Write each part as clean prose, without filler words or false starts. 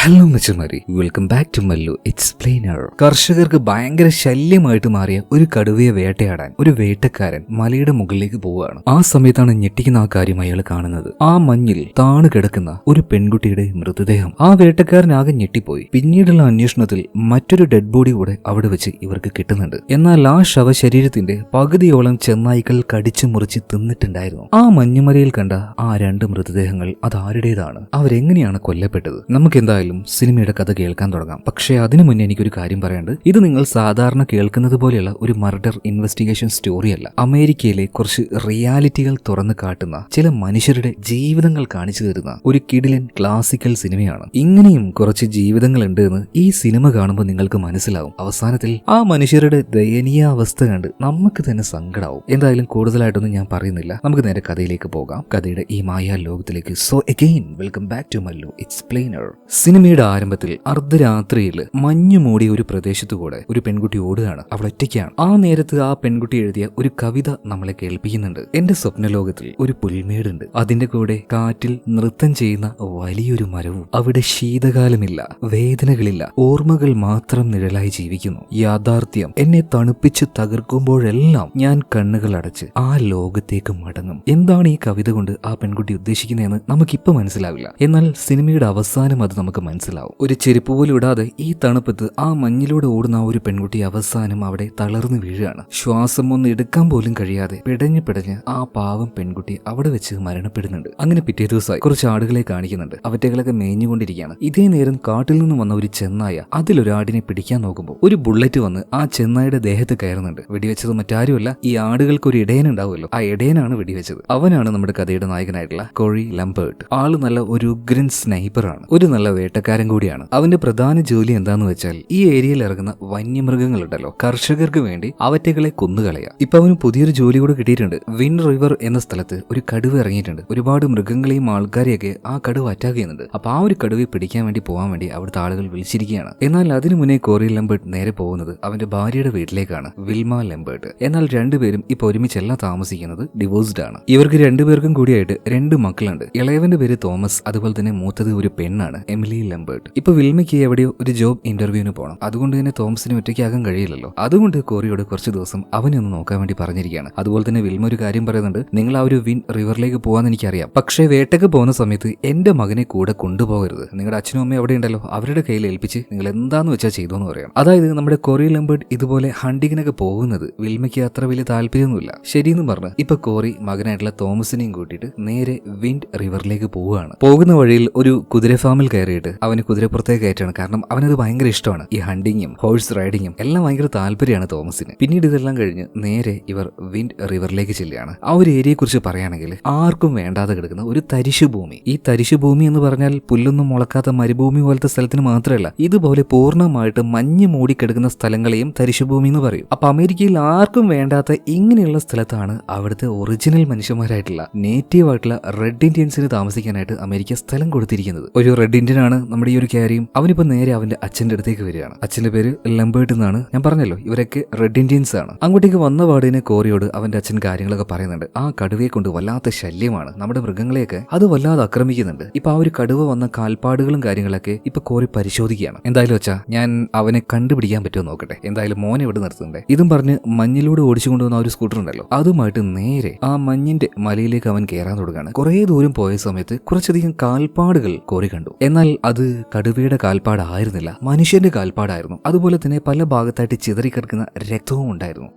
Hello മച്ചന്മാരെ, welcome back to Mallu explainer. കർഷകർക്ക് ഭയങ്കര ശല്യമായിട്ട് മാറിയ ഒരു കടുവയെ വേട്ടയാടാൻ ഒരു വേട്ടക്കാരൻ മലയുടെ മുകളിലേക്ക് പോവുകയാണ്. ആ സമയത്താണ് ഞെട്ടിക്കുന്ന ആ കാര്യം അയാൾ കാണുന്നത്. ആ മഞ്ഞിൽ താണു കിടക്കുന്ന ഒരു പെൺകുട്ടിയുടെ മൃതദേഹം. ആ വേട്ടക്കാരൻ ആകെ ഞെട്ടിപ്പോയി. പിന്നീടുള്ള അന്വേഷണത്തിൽ മറ്റൊരു ഡെഡ് ബോഡി കൂടെ അവിടെ വെച്ച് ഇവർക്ക് കിട്ടുന്നുണ്ട്. എന്നാൽ ആ ശവശരീരത്തിന്റെ പകുതിയോളം ചെന്നായ്ക്കൾ കടിച്ചു മുറിച്ച് തിന്നിട്ടുണ്ടായിരുന്നു. ആ മഞ്ഞുമലയിൽ കണ്ട ആ രണ്ട് മൃതദേഹങ്ങൾ അതാരുടേതാണ്? അവരെങ്ങനെയാണ് കൊല്ലപ്പെട്ടത്? നമുക്ക് എന്തായാലും സിനിമയുടെ കഥ കേൾക്കാൻ തുടങ്ങാം. പക്ഷേ അതിനു മുന്നേ എനിക്കൊരു കാര്യം പറയാനുണ്ട്. ഇത് നിങ്ങൾ സാധാരണ കേൾക്കുന്നത് പോലെയുള്ള ഒരു മർഡർ ഇൻവെസ്റ്റിഗേഷൻ സ്റ്റോറി അല്ല. അമേരിക്കയിലെ കുറച്ച് റിയാലിറ്റികൾ തുറന്നു കാട്ടുന്ന ചില മനുഷ്യരുടെ ജീവിതങ്ങൾ കാണിച്ചു തരുന്ന ഒരു കിടിലൻ ക്ലാസിക്കൽ സിനിമയാണ്. ഇങ്ങനെയും കുറച്ച് ജീവിതങ്ങൾ ഉണ്ട് എന്ന് ഈ സിനിമ കാണുമ്പോൾ നിങ്ങൾക്ക് മനസ്സിലാവും. അവസാനത്തിൽ ആ മനുഷ്യരുടെ ദയനീയ അവസ്ഥ കണ്ട് നമുക്ക് തന്നെ സങ്കടാവും. എന്തായാലും കൂടുതലായിട്ടൊന്നും ഞാൻ പറയുന്നില്ല. നമുക്ക് നേരെ കഥയിലേക്ക് പോകാം, കഥയുടെ ഈ മായാ ലോകത്തിലേക്ക്. So again welcome back to Mallu explainer. സിനിമയുടെ ആരംഭത്തിൽ അർദ്ധരാത്രിയിൽ മഞ്ഞു മൂടിയ ഒരു പ്രദേശത്തുകൂടെ ഒരു പെൺകുട്ടി ഓടുകയാണ്. അവൾ ഒറ്റയ്ക്കാണ്. ആ നേരത്ത് ആ പെൺകുട്ടി എഴുതിയ ഒരു കവിത നമ്മളെ കേൾപ്പിക്കുന്നുണ്ട്. എന്റെ സ്വപ്നലോകത്തിൽ ഒരു പുൽമേടുണ്ട്, അതിന്റെ കൂടെ കാറ്റിൽ നൃത്തം ചെയ്യുന്ന വലിയൊരു മരവും. അവിടെ ശീതകാലമില്ല, വേദനകളില്ല, ഓർമ്മകൾ മാത്രം നിഴലായി ജീവിക്കുന്നു. യാഥാർത്ഥ്യം എന്നെ തണുപ്പിച്ച് തകർക്കുമ്പോഴെല്ലാം ഞാൻ കണ്ണുകൾ അടച്ച് ആ ലോകത്തേക്ക് മടങ്ങും. എന്താണ് ഈ കവിത കൊണ്ട് ആ പെൺകുട്ടി ഉദ്ദേശിക്കുന്നതെന്ന് നമുക്കിപ്പോ മനസ്സിലാവില്ല. എന്നാൽ സിനിമയുടെ അവസാനം അത് നമുക്ക് മനസ്സിലാവും. ഒരു ചെരുപ്പ് പോലും ഇടാതെ ഈ തണുപ്പത്ത് ആ മഞ്ഞിലൂടെ ഓടുന്ന ഒരു പെൺകുട്ടി അവസാനം അവിടെ തളർന്നു വീഴുകയാണ്. ശ്വാസം ഒന്ന് എടുക്കാൻ പോലും കഴിയാതെ പിടഞ്ഞ് ആ പാവം പെൺകുട്ടി അവിടെ വെച്ച് മരണപ്പെടുന്നുണ്ട്. അങ്ങനെ പിറ്റേ ദിവസമായി കുറച്ച് ആടുകളെ കാണിക്കുന്നുണ്ട്. അവറ്റകളൊക്കെ മേഞ്ഞുകൊണ്ടിരിക്കുകയാണ്. ഇതേ നേരം കാട്ടിൽ നിന്ന് വന്ന ഒരു ചെന്നായ അതിലൊരാടിനെ പിടിക്കാൻ നോക്കുമ്പോൾ ഒരു ബുള്ളറ്റ് വന്ന് ആ ചെന്നായുടെ ദേഹത്ത് കയറുന്നുണ്ട്. വെടിവെച്ചത് മറ്റാരുമല്ല, ഈ ആടുകൾക്ക് ഒരു ഇടയൻ ഉണ്ടാവുമല്ലോ, ആ ഇടയനാണ് വെടിവെച്ചത്. അവനാണ് നമ്മുടെ കഥയുടെ നായകനായിട്ടുള്ള കോറി ലംബേർട്ട്. ആള് നല്ല ഒരു ഉഗ്രൻ സ്നൈപ്പറാണ്, ഒരു നല്ല വേട്ടക്കാരൻ കൂടിയാണ്. അവന്റെ പ്രധാന ജോലി എന്താന്ന് വെച്ചാൽ ഈ ഏരിയയിൽ ഇറങ്ങുന്ന വന്യമൃഗങ്ങളുണ്ടല്ലോ, കർഷകർക്ക് വേണ്ടി അവറ്റകളെ കൊന്നുകളയാ. ഇപ്പൊ അവന് പുതിയൊരു ജോലി കൂടെ കിട്ടിയിട്ടുണ്ട്. വിൻഡ് റിവർ എന്ന സ്ഥലത്ത് ഒരു കടുവ ഇറങ്ങിയിട്ടുണ്ട്. ഒരുപാട് മൃഗങ്ങളെയും ആൾക്കാരെയൊക്കെ ആ കടുവ അറ്റാക്ക് ചെയ്യുന്നുണ്ട്. അപ്പൊ ആ ഒരു കടുവയെ പിടിക്കാൻ വേണ്ടി പോകാൻ വേണ്ടി അവിടുത്തെ ആളുകൾ വിളിച്ചിരിക്കുകയാണ്. എന്നാൽ അതിനു മുന്നേ കോറി ലംബേർട്ട് നേരെ പോകുന്നത് അവന്റെ ഭാര്യയുടെ വീട്ടിലേക്കാണ്, വിൽമ ലംബേർട്ട്. എന്നാൽ രണ്ടുപേരും ഇപ്പൊ ഒരുമിച്ചല്ല താമസിക്കുന്നത്, ഡിവോഴ്സ്ഡ് ആണ്. ഇവർക്ക് രണ്ടുപേർക്കും കൂടിയായിട്ട് രണ്ട് മക്കളുണ്ട്. ഇളയവന്റെ പേര് തോമസ്, അതുപോലെ തന്നെ മൂത്തത് ഒരു പെണ്ണാണ്, എമിലി ലംബേർട്ട്. ഇപ്പൊ വിൽമയ്ക്ക് എവിടെയോ ഒരു ജോബ് ഇന്റർവ്യൂവിന് പോകണം. അതുകൊണ്ട് തന്നെ തോമസിന് ഒറ്റയ്ക്കാകാൻ കഴിയില്ലല്ലോ. അതുകൊണ്ട് കോറിയോട് കുറച്ച് ദിവസം അവനെ ഒന്ന് നോക്കാൻ വേണ്ടി പറഞ്ഞിരിക്കുകയാണ്. അതുപോലെ തന്നെ വിൽമ ഒരു കാര്യം പറയുന്നുണ്ട്, നിങ്ങൾ ആ ഒരു വിൻ റിവറിലേക്ക് പോകാന്ന് എനിക്കറിയാം, പക്ഷേ വേട്ടയ്ക്ക് പോകുന്ന സമയത്ത് എന്റെ മകനെ കൂടെ കൊണ്ടുപോകരുത്. നിങ്ങളുടെ അച്ഛനും അമ്മയും അവിടെ ഉണ്ടല്ലോ, അവരുടെ കയ്യിൽ ഏൽപ്പിച്ച് നിങ്ങൾ എന്താന്ന് വെച്ചാൽ ചെയ്തോന്ന് പറയാം. അതായത് നമ്മുടെ കോറി ലംബേർട്ട് ഇതുപോലെ ഹണ്ടിങ്ങിനൊക്കെ പോകുന്നത് വിൽമയ്ക്ക് അത്ര വലിയ താല്പര്യമൊന്നുമില്ല. ശരിയെന്ന് പറഞ്ഞ് ഇപ്പൊ കോറി മകനായിട്ടുള്ള തോമസിനെയും കൂട്ടിയിട്ട് നേരെ വിൻഡ് റിവറിലേക്ക് പോവുകയാണ്. പോകുന്ന വഴിയിൽ ഒരു കുതിര ഫാമിൽ കയറിയിട്ട് അവന് കുതിരപ്പുറത്തേക്ക് കയറ്റാണ്. കാരണം അവനത് ഭയങ്കര ഇഷ്ടമാണ്. ഈ ഹണ്ടിങ്ങും ഹോഴ്സ് റൈഡിങ്ങും എല്ലാം ഭയങ്കര താല്പര്യമാണ് തോമസിന്. പിന്നീട് ഇതെല്ലാം കഴിഞ്ഞ് നേരെ ഇവർ വിൻഡ് റിവറിലേക്ക് ചെല്ലുകയാണ്. ആ ഒരു ഏരിയയെ കുറിച്ച് പറയുകയാണെങ്കിൽ ആർക്കും വേണ്ടാതെ കിടക്കുന്ന ഒരു തരിശുഭൂമി. ഈ തരിശുഭൂമി എന്ന് പറഞ്ഞാൽ പുല്ലൊന്നും മുളക്കാത്ത മരുഭൂമി പോലത്തെ സ്ഥലത്തിന് മാത്രമല്ല, ഇതുപോലെ പൂർണ്ണമായിട്ട് മഞ്ഞ് മൂടിക്കിടക്കുന്ന സ്ഥലങ്ങളെയും തരിശുഭൂമി എന്ന് പറയും. അപ്പൊ അമേരിക്കയിൽ ആർക്കും വേണ്ടാത്ത ഇങ്ങനെയുള്ള സ്ഥലത്താണ് അവിടുത്തെ ഒറിജിനൽ മനുഷ്യന്മാരായിട്ടുള്ള നേറ്റീവ് ആയിട്ടുള്ള റെഡ് ഇന്ത്യൻസിന് താമസിക്കാനായിട്ട് അമേരിക്ക സ്ഥലം കൊടുത്തിരിക്കുന്നത്. ഒരു റെഡ് ഇന്ത്യൻ ആണ് നമ്മുടെ ഈ ഒരു കാര്യം. അവനിപ്പോ നേരെ അവന്റെ അച്ഛന്റെ അടുത്തേക്ക് വരികയാണ്. അച്ഛന്റെ പേര് ലംബേർട്ട് എന്നാണ്. ഞാൻ പറഞ്ഞല്ലോ, ഇവരൊക്കെ റെഡ് ഇന്ത്യൻസ് ആണ്. അങ്ങോട്ടേക്ക് വന്ന പാടിന് കോറിയോട് അവന്റെ അച്ഛൻ കാര്യങ്ങളൊക്കെ പറയുന്നുണ്ട്. ആ കടുവയെ കൊണ്ട് വല്ലാത്ത ശല്യമാണ്, നമ്മുടെ മൃഗങ്ങളെയൊക്കെ അത് വല്ലാതെ ആക്രമിക്കുന്നുണ്ട്. ഇപ്പൊ ആ ഒരു കടുവ വന്ന കാൽപ്പാടുകളും കാര്യങ്ങളൊക്കെ ഇപ്പൊ കോറി പരിശോധിക്കുകയാണ്. എന്തായാലും വെച്ചാ ഞാൻ അവനെ കണ്ടുപിടിക്കാൻ പറ്റുമോ നോക്കട്ടെ, എന്തായാലും മോനെ ഇവിടെ നിർത്തുന്നുണ്ട്. ഇതും പറഞ്ഞ് മഞ്ഞിലൂടെ ഓടിച്ചു കൊണ്ടുവന്ന ഒരു സ്കൂട്ടർ ഉണ്ടല്ലോ, അതുമായിട്ട് നേരെ ആ മഞ്ഞിന്റെ മലയിലേക്ക് അവൻ കയറാൻ തുടങ്ങുകയാണ്. കുറെ ദൂരം പോയ സമയത്ത് കുറച്ചധികം കാൽപ്പാടുകൾ കോറി കണ്ടു. എന്നാൽ അത് കടുവയുടെ കാൽപ്പാടായിരുന്നില്ല, മനുഷ്യന്റെ കാൽപ്പാടായിരുന്നു. അതുപോലെ തന്നെ പല ഭാഗത്തായിട്ട് ചിതറിക്കിടക്കുന്ന രക്തവും ഉണ്ടായിരുന്നു.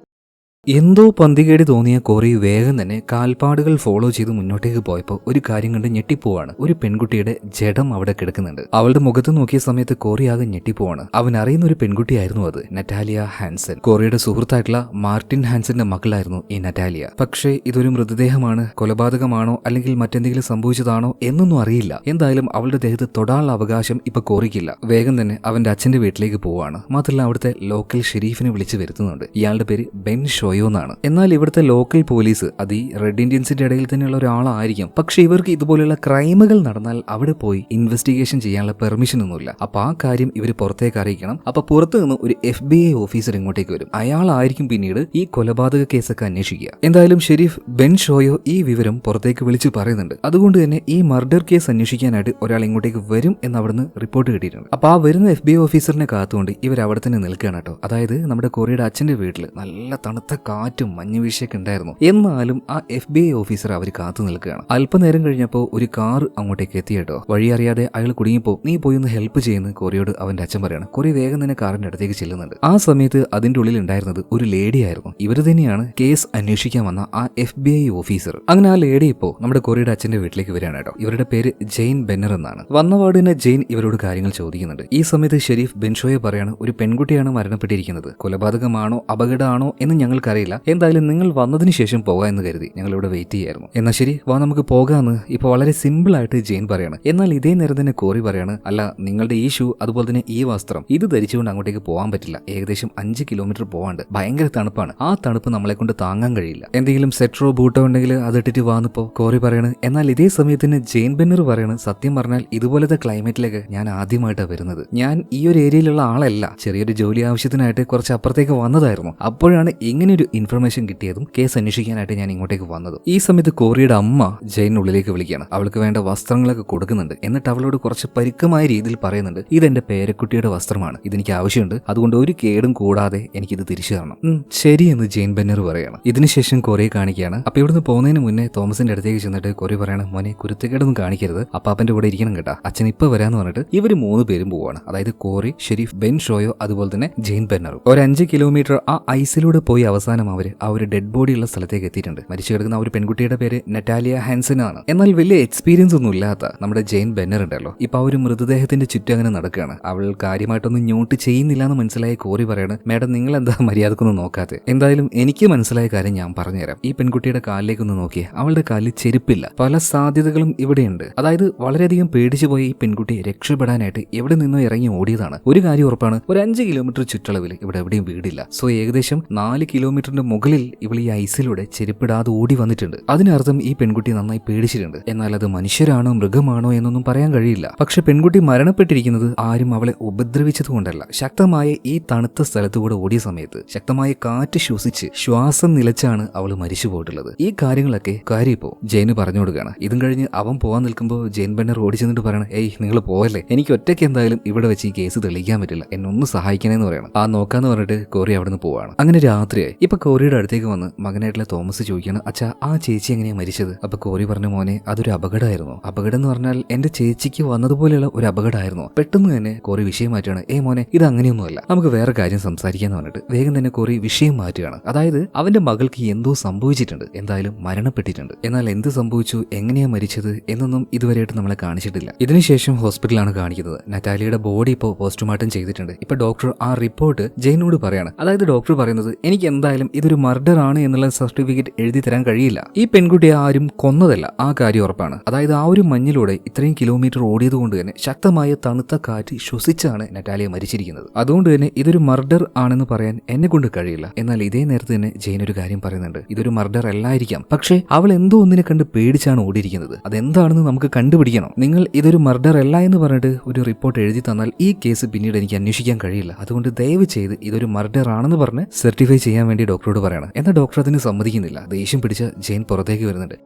എന്തോ പന്തികേടി തോന്നിയ കോറി വേഗം തന്നെ കാൽപ്പാടുകൾ ഫോളോ ചെയ്ത് മുന്നോട്ടേക്ക് പോയപ്പോൾ ഒരു കാര്യം കണ്ട് ഞെട്ടിപ്പോവാണ്. ഒരു പെൺകുട്ടിയുടെ ജഡം അവിടെ കിടക്കുന്നുണ്ട്. അവളുടെ മുഖത്ത് നോക്കിയ സമയത്ത് കോറി ആകെ ഞെട്ടിപ്പോവാണ്. അവൻ അറിയുന്ന ഒരു പെൺകുട്ടിയായിരുന്നു അത്, നറ്റാലിയ ഹാൻസൻ. കോറിയുടെ സുഹൃത്തായിട്ടുള്ള മാർട്ടിൻ ഹാൻസന്റെ മകളായിരുന്നു ഈ നറ്റാലിയ. പക്ഷേ ഇതൊരു മൃതദേഹമാണ്, കൊലപാതകമാണോ അല്ലെങ്കിൽ മറ്റെന്തെങ്കിലും സംഭവിച്ചതാണോ എന്നൊന്നും അറിയില്ല. എന്തായാലും അവളുടെ ദേഹത്ത് തൊടാനുള്ള അവകാശം ഇപ്പൊ കോറിക്കില്ല. വേഗം തന്നെ അവന്റെ അച്ഛന്റെ വീട്ടിലേക്ക് പോവാണ്. മാത്രമല്ല അവിടുത്തെ ലോക്കൽ ഷെരീഫിനെ വിളിച്ചു വരുത്തുന്നുണ്ട്. ഇയാളുടെ പേര് ബെൻ ഷോ ഷോയോ എന്നാണ്. എന്നാൽ ഇവിടുത്തെ ലോക്കൽ പോലീസ് അത് ഈ റെഡ് ഇന്ത്യൻസിന്റെ ഇടയിൽ തന്നെയുള്ള ഒരാളായിരിക്കും. പക്ഷെ ഇവർക്ക് ഇതുപോലെയുള്ള ക്രൈമുകൾ നടന്നാൽ അവിടെ പോയി ഇൻവെസ്റ്റിഗേഷൻ ചെയ്യാനുള്ള പെർമിഷൻ ഒന്നുമില്ല. അപ്പൊ ആ കാര്യം ഇവർ പുറത്തേക്ക് അറിയിക്കണം. അപ്പൊ പുറത്തു നിന്ന് ഒരു FBI ഓഫീസർ ഇങ്ങോട്ടേക്ക് വരും. അയാളായിരിക്കും പിന്നീട് ഈ കൊലപാതക കേസൊക്കെ അന്വേഷിക്കുക. എന്തായാലും ഷെരീഫ് ബെൻ ഷോയോ ഈ വിവരം പുറത്തേക്ക് വിളിച്ചു പറയുന്നുണ്ട്. അതുകൊണ്ട് തന്നെ ഈ മർഡർ കേസ് അന്വേഷിക്കാനായിട്ട് ഒരാൾ ഇങ്ങോട്ടേക്ക് വരും എന്ന് അവിടുന്ന് റിപ്പോർട്ട് കിട്ടിയിട്ടുണ്ട്. അപ്പൊ ആ വരുന്ന FBI ഓഫീസറിനെ കാത്തുകൊണ്ട് ഇവർ അവിടെ തന്നെ നിൽക്കുകയാണ് കേട്ടോ. അതായത് നമ്മുടെ കൊറിയയുടെ അച്ഛന്റെ വീട്ടിൽ നല്ല തണുത്ത കാറ്റും മഞ്ഞുവീഴ്ചയൊക്കെ ഉണ്ടായിരുന്നു. എന്നാലും ആ FBI ഓഫീസർ അവർ കാത്തു നിൽക്കുകയാണ്. അല്പനേരം കഴിഞ്ഞപ്പോൾ ഒരു കാർ അങ്ങോട്ടേക്ക് എത്തി കേട്ടോ. വഴി അറിയാതെ അയാൾ കുടുങ്ങിപ്പോ നീ പോയി ഒന്ന് ഹെൽപ്പ് ചെയ്യുന്ന കൊറിയോട് അവന്റെ അച്ഛൻ പറയാണ്. കൊറി വേഗം തന്നെ കാറിന്റെ അടുത്തേക്ക് ചെല്ലുന്നുണ്ട്. ആ സമയത്ത് അതിന്റെ ഉള്ളിൽ ഉണ്ടായിരുന്നത് ഒരു ലേഡി ആയിരുന്നു. ഇവർ തന്നെയാണ് കേസ് അന്വേഷിക്കാൻ വന്ന ആ FBI ഓഫീസർ. അങ്ങനെ ആ ലേഡി ഇപ്പോ നമ്മുടെ കൊറിയുടെ അച്ഛന്റെ വീട്ടിലേക്ക് വരികയാണ് കേട്ടോ. ഇവരുടെ പേര് ജെയിൻ ബെന്നർ എന്നാണ്. വന്നപാട് തന്നെ ജെയിൻ ഇവരോട് കാര്യങ്ങൾ ചോദിക്കുന്നുണ്ട്. ഈ സമയത്ത് ഷെരീഫ് ബെൻഷോയെ പറയാണ്, ഒരു പെൺകുട്ടിയാണ് മരണപ്പെട്ടിരിക്കുന്നത്. കൊലപാതകമാണോ അപകടമാണോ എന്ന് ഞങ്ങൾക്കറിയില്ല. എന്തായാലും നിങ്ങൾ വന്നതിന് ശേഷം പോകാം എന്ന് കരുതി ഞങ്ങൾ ഇവിടെ വെയിറ്റ് ചെയ്യായിരുന്നു. എന്നാൽ ശരി വാ നമുക്ക് പോകാമെന്ന് ഇപ്പൊ വളരെ സിമ്പിൾ ആയിട്ട് ജെയിൻ പറയാണ്. എന്നാൽ ഇതേ നേരം തന്നെ കോറി പറയാണ്, അല്ല നിങ്ങളുടെ ഈ ഷൂ അതുപോലെ തന്നെ ഈ വസ്ത്രം ഇത് ധരിച്ചുകൊണ്ട് അങ്ങോട്ടേക്ക് പോകാൻ പറ്റില്ല. ഏകദേശം 5 കിലോമീറ്റർ പോവാണ്ട്. ഭയങ്കര തണുപ്പാണ്. ആ തണുപ്പ് നമ്മളെ കൊണ്ട് താങ്ങാൻ കഴിയില്ല. എന്തെങ്കിലും സെറ്ററോ ബൂട്ടോ ഉണ്ടെങ്കിൽ അതിട്ടിട്ട് വാന്നിപ്പോ കോറി പറയാണ്. എന്നാൽ ഇതേ സമയത്ത് തന്നെ ജെയിൻ ബെന്നർ പറയാണ്, സത്യം പറഞ്ഞാൽ ഇതുപോലത്തെ ക്ലൈമറ്റിലേക്ക് ഞാൻ ആദ്യമായിട്ടാണ് വരുന്നത്. ഞാൻ ഈ ഒരു ഏരിയയിലുള്ള ആളല്ല. ചെറിയൊരു ജോലി ആവശ്യത്തിനായിട്ട് കുറച്ച് അപ്പുറത്തേക്ക് വന്നതായിരുന്നു. അപ്പോഴാണ് ഇങ്ങനെയൊരു ഇൻഫർമേഷൻ കിട്ടിയതും കേസ് അന്വേഷിക്കാനായിട്ട് ഞാൻ ഇങ്ങോട്ടേക്ക് വന്നത്. ഈ സമയത്ത് കോറിയുടെ അമ്മ ജെയിനുള്ളിലേക്ക് വിളിക്കുകയാണ്. അവൾക്ക് വേണ്ട വസ്ത്രങ്ങളൊക്കെ കൊടുക്കുന്നുണ്ട്. എന്നിട്ട് അവളോട് കുറച്ച് പരുക്കമായ രീതിയിൽ പറയുന്നുണ്ട്, ഇതെന്റെ പേരക്കുട്ടിയുടെ വസ്ത്രമാണ്, ഇതെനിക്ക് ആവശ്യമുണ്ട്, അതുകൊണ്ട് ഒരു കേടും കൂടാതെ എനിക്കിത് തിരിച്ചു തരണം. ശരിയെന്ന് ജെയിൻ ബെന്നർ പറയാണ്. ഇതിനുശേഷം കൊറിയെ കാണിക്കുകയാണ്. അപ്പൊ ഇവിടുന്ന് പോകുന്നതിന് മുന്നേ തോമസിന്റെ അടുത്തേക്ക് ചെന്നിട്ട് കൊറി പറയാണ്, മോനെ കുരുത്തക്കേടൊന്നും കാണിക്കരുത്, അപ്പാപ്പന്റെ കൂടെ ഇരിക്കണം കേട്ടാ, അച്ഛൻ ഇപ്പൊ വരാന്ന് പറഞ്ഞിട്ട് ഇവര് 3 പേരും പോവാണ്. അതായത് കോറി, ഷെരീഫ്, ബെൻ ഷോയോ അതുപോലെ തന്നെ ജെയിൻ ബെന്നറും. ഒരു 5 കിലോമീറ്റർ ആ ഐസിലൂടെ പോയി അവസാനം അവര് ആ ഒരു ഡെഡ് ബോഡി ഉള്ള സ്ഥലത്തേക്ക് എത്തിയിട്ടുണ്ട്. മരിച്ചു കിടക്കുന്ന ആ ഒരു പെൺകുട്ടിയുടെ പേര് നറ്റാലിയ ഹാൻസൻ ആണ്. എന്നാൽ വലിയ എക്സ്പീരിയൻസ് ഒന്നും ഇല്ലാത്ത നമ്മുടെ ജെയിൻ ബെന്നർ ഉണ്ടല്ലോ, ഇപ്പൊ ആ ഒരു മൃതദേഹത്തിന്റെ ചുറ്റും അങ്ങനെ നടക്കുകയാണ്. അവൾ കാര്യമായിട്ടൊന്നും ഞോട്ട് ചെയ്യുന്നില്ല എന്ന് മനസ്സിലായ കോറി പറയാണ്, മേഡം നിങ്ങൾ എന്താ മര്യാദക്കൊന്നും നോക്കാതെ. എന്തായാലും എനിക്ക് മനസ്സിലായ കാര്യം ഞാൻ പറഞ്ഞുതരാം. ഈ പെൺകുട്ടിയുടെ കാലിലേക്കൊന്ന് നോക്കിയേ, അവളുടെ കാലിൽ ചെരുപ്പില്ല. പല സാധ്യതകളും ഇവിടെയുണ്ട്. അതായത് വളരെയധികം പേടിച്ചു പോയ ഈ പെൺകുട്ടി രക്ഷപ്പെടാനായിട്ട് എവിടെ നിന്നോ ഇറങ്ങി ഓടിയതാണ്. ഒരു കാര്യം ഉറപ്പാണ്, ഒരു 5 കിലോമീറ്റർ ചുറ്റളവിൽ ഇവിടെ എവിടെയും വീടില്ല. സോ ഏകദേശം 4 കിലോമീറ്ററിന്റെ മുകളിൽ ഇവൾ ഈ ഐസിലൂടെ ചെരുപ്പിടാതെ ഓടി വന്നിട്ടുണ്ട്. അതിനർത്ഥം ഈ പെൺകുട്ടി നന്നായി പേടിച്ചിട്ടുണ്ട്. എന്നാൽ അത് മനുഷ്യരാണോ മൃഗമാണോ എന്നൊന്നും പറയാൻ കഴിയില്ല. പക്ഷെ പെൺകുട്ടി മരണപ്പെട്ടിരിക്കുന്നത് ആരും അവളെ ഉപദ്രവിച്ചത് കൊണ്ടല്ല. ശക്തമായ ഈ തണുത്ത സ്ഥലത്തുകൂടെ ഓടിയ സമയത്ത് ശക്തമായ കാറ്റ് ശ്വസിച്ച് ശ്വാസം നിലച്ചാണ് അവൾ മരിച്ചു പോയിട്ടുള്ളത്. ഈ കാര്യങ്ങളൊക്കെ ഇപ്പോ ജെയിന് പറഞ്ഞു കൊടുക്കുകയാണ്. ഇതും കഴിഞ്ഞ് അവൻ പോകാൻ നിൽക്കുമ്പോൾ ജെയിൻ ബെന്നർ ഓടി ചെന്നിട്ട് പറയണം, ഏയ് നിങ്ങൾ പോയല്ലേ, എനിക്ക് ഒറ്റയ്ക്ക് എന്തായാലും ഇവിടെ വെച്ച് ഈ കേസ് തെളിയിക്കാൻ പറ്റില്ല, എന്നൊന്ന് സഹായിക്കണേന്ന് പറയണം. ആ നോക്കാന്ന് പറഞ്ഞിട്ട് കോറി അവിടെ നിന്ന് പോവാണ്. അങ്ങനെ രാത്രിയായി. ഇപ്പൊ കോറിയുടെ അടുത്തേക്ക് വന്ന് മകനായിട്ടുള്ള തോമസ് ചോദിക്കുകയാണ്, അച്ഛാ ആ ചേച്ചി എങ്ങനെയാ മരിച്ചത്? അപ്പൊ കോറി പറഞ്ഞ, മോനെ അതൊരു അപകടമായിരുന്നു. അപകടം എന്ന് പറഞ്ഞാൽ എന്റെ ചേച്ചിക്ക് വന്നതുപോലെയുള്ള ഒരു അപകടമായിരുന്നു. പെട്ടെന്ന് തന്നെ കോറി വിഷയം മാറ്റുകയാണ്. മോനെ ഇത് അങ്ങനെയൊന്നുമല്ല, നമുക്ക് വേറെ കാര്യം സംസാരിക്കാന്ന് പറഞ്ഞിട്ട് വേഗം തന്നെ കോറി വിഷയം മാറ്റുകയാണ്. അതായത് അവന്റെ മകൾക്ക് എന്തോ സംഭവിച്ചിട്ടുണ്ട്, എന്തായാലും മരണപ്പെട്ടിട്ടുണ്ട്. എന്നാൽ എന്ത് സംഭവിച്ചു, എങ്ങനെയാ മരിച്ചത് എന്നൊന്നും ഇതുവരെയായിട്ട് നമ്മളെ കാണിച്ചിട്ടില്ല. ഇതിനുശേഷം ഹോസ്പിറ്റലാണ് കാണിക്കുന്നത്. നറ്റാലിയുടെ ബോഡി ഇപ്പോൾ പോസ്റ്റ്മോർട്ടം ചെയ്തിട്ടുണ്ട്. ഇപ്പൊ ഡോക്ടർ ആ റിപ്പോർട്ട് ജെയിനോട് പറയാണ്. അതായത് ഡോക്ടർ പറയുന്നത്, എനിക്ക് എന്തായാലും ഇതൊരു മർഡർ ആണ് എന്നുള്ള സർട്ടിഫിക്കറ്റ് എഴുതി തരാൻ കഴിയില്ല. ഈ പെൺകുട്ടിയെ ആരും കൊന്നതല്ല, ആ കാര്യം ഉറപ്പാണ്. അതായത് ആ ഒരു മഞ്ഞിലൂടെ ഇത്രയും കിലോമീറ്റർ ഓടിയത് കൊണ്ട് തന്നെ ശക്തമായ തണുത്ത കാറ്റ് ശ്വസിച്ചാണ് നറ്റാലിയ മരിച്ചിരിക്കുന്നത്. അതുകൊണ്ട് തന്നെ ഇതൊരു മർഡർ ആണെന്ന് പറയാൻ എന്നെ കൊണ്ട് കഴിയില്ല. എന്നാൽ ഇതേ നേരത്തെ തന്നെ ജെയിൻ ഒരു കാര്യം പറയുന്നുണ്ട്, ഇതൊരു മർഡർ അല്ലായിരിക്കാം, പക്ഷേ അവൾ എന്തോ ഒന്നിനെ കണ്ട് പേടിച്ചാണ് ഓടിയിരിക്കുന്നത്. അതെന്താണെന്ന് നമുക്ക് കണ്ടുപിടിക്കണം. നിങ്ങൾ ഇതൊരു മർഡർ അല്ല എന്ന് പറഞ്ഞിട്ട് ഒരു റിപ്പോർട്ട് എഴുതി തന്നാൽ ഈ കേസ് പിന്നീട് എനിക്ക് അന്വേഷിക്കാൻ കഴിയില്ല. അതുകൊണ്ട് ദയവ് ചെയ്ത് ഇതൊരു മർഡർ ആണെന്ന് പറഞ്ഞ് സർട്ടിഫൈ ചെയ്യാൻ വേണ്ടി ഡോക്ടറോട് പറയണം. എന്നാൽ ഡോക്ടർ അതിന് സമ്മതിക്കുന്നില്ല. ദേഷ്യം പിടിച്ച ജെയിൻ പുറത്തേക്ക് വരുന്നുണ്ട്.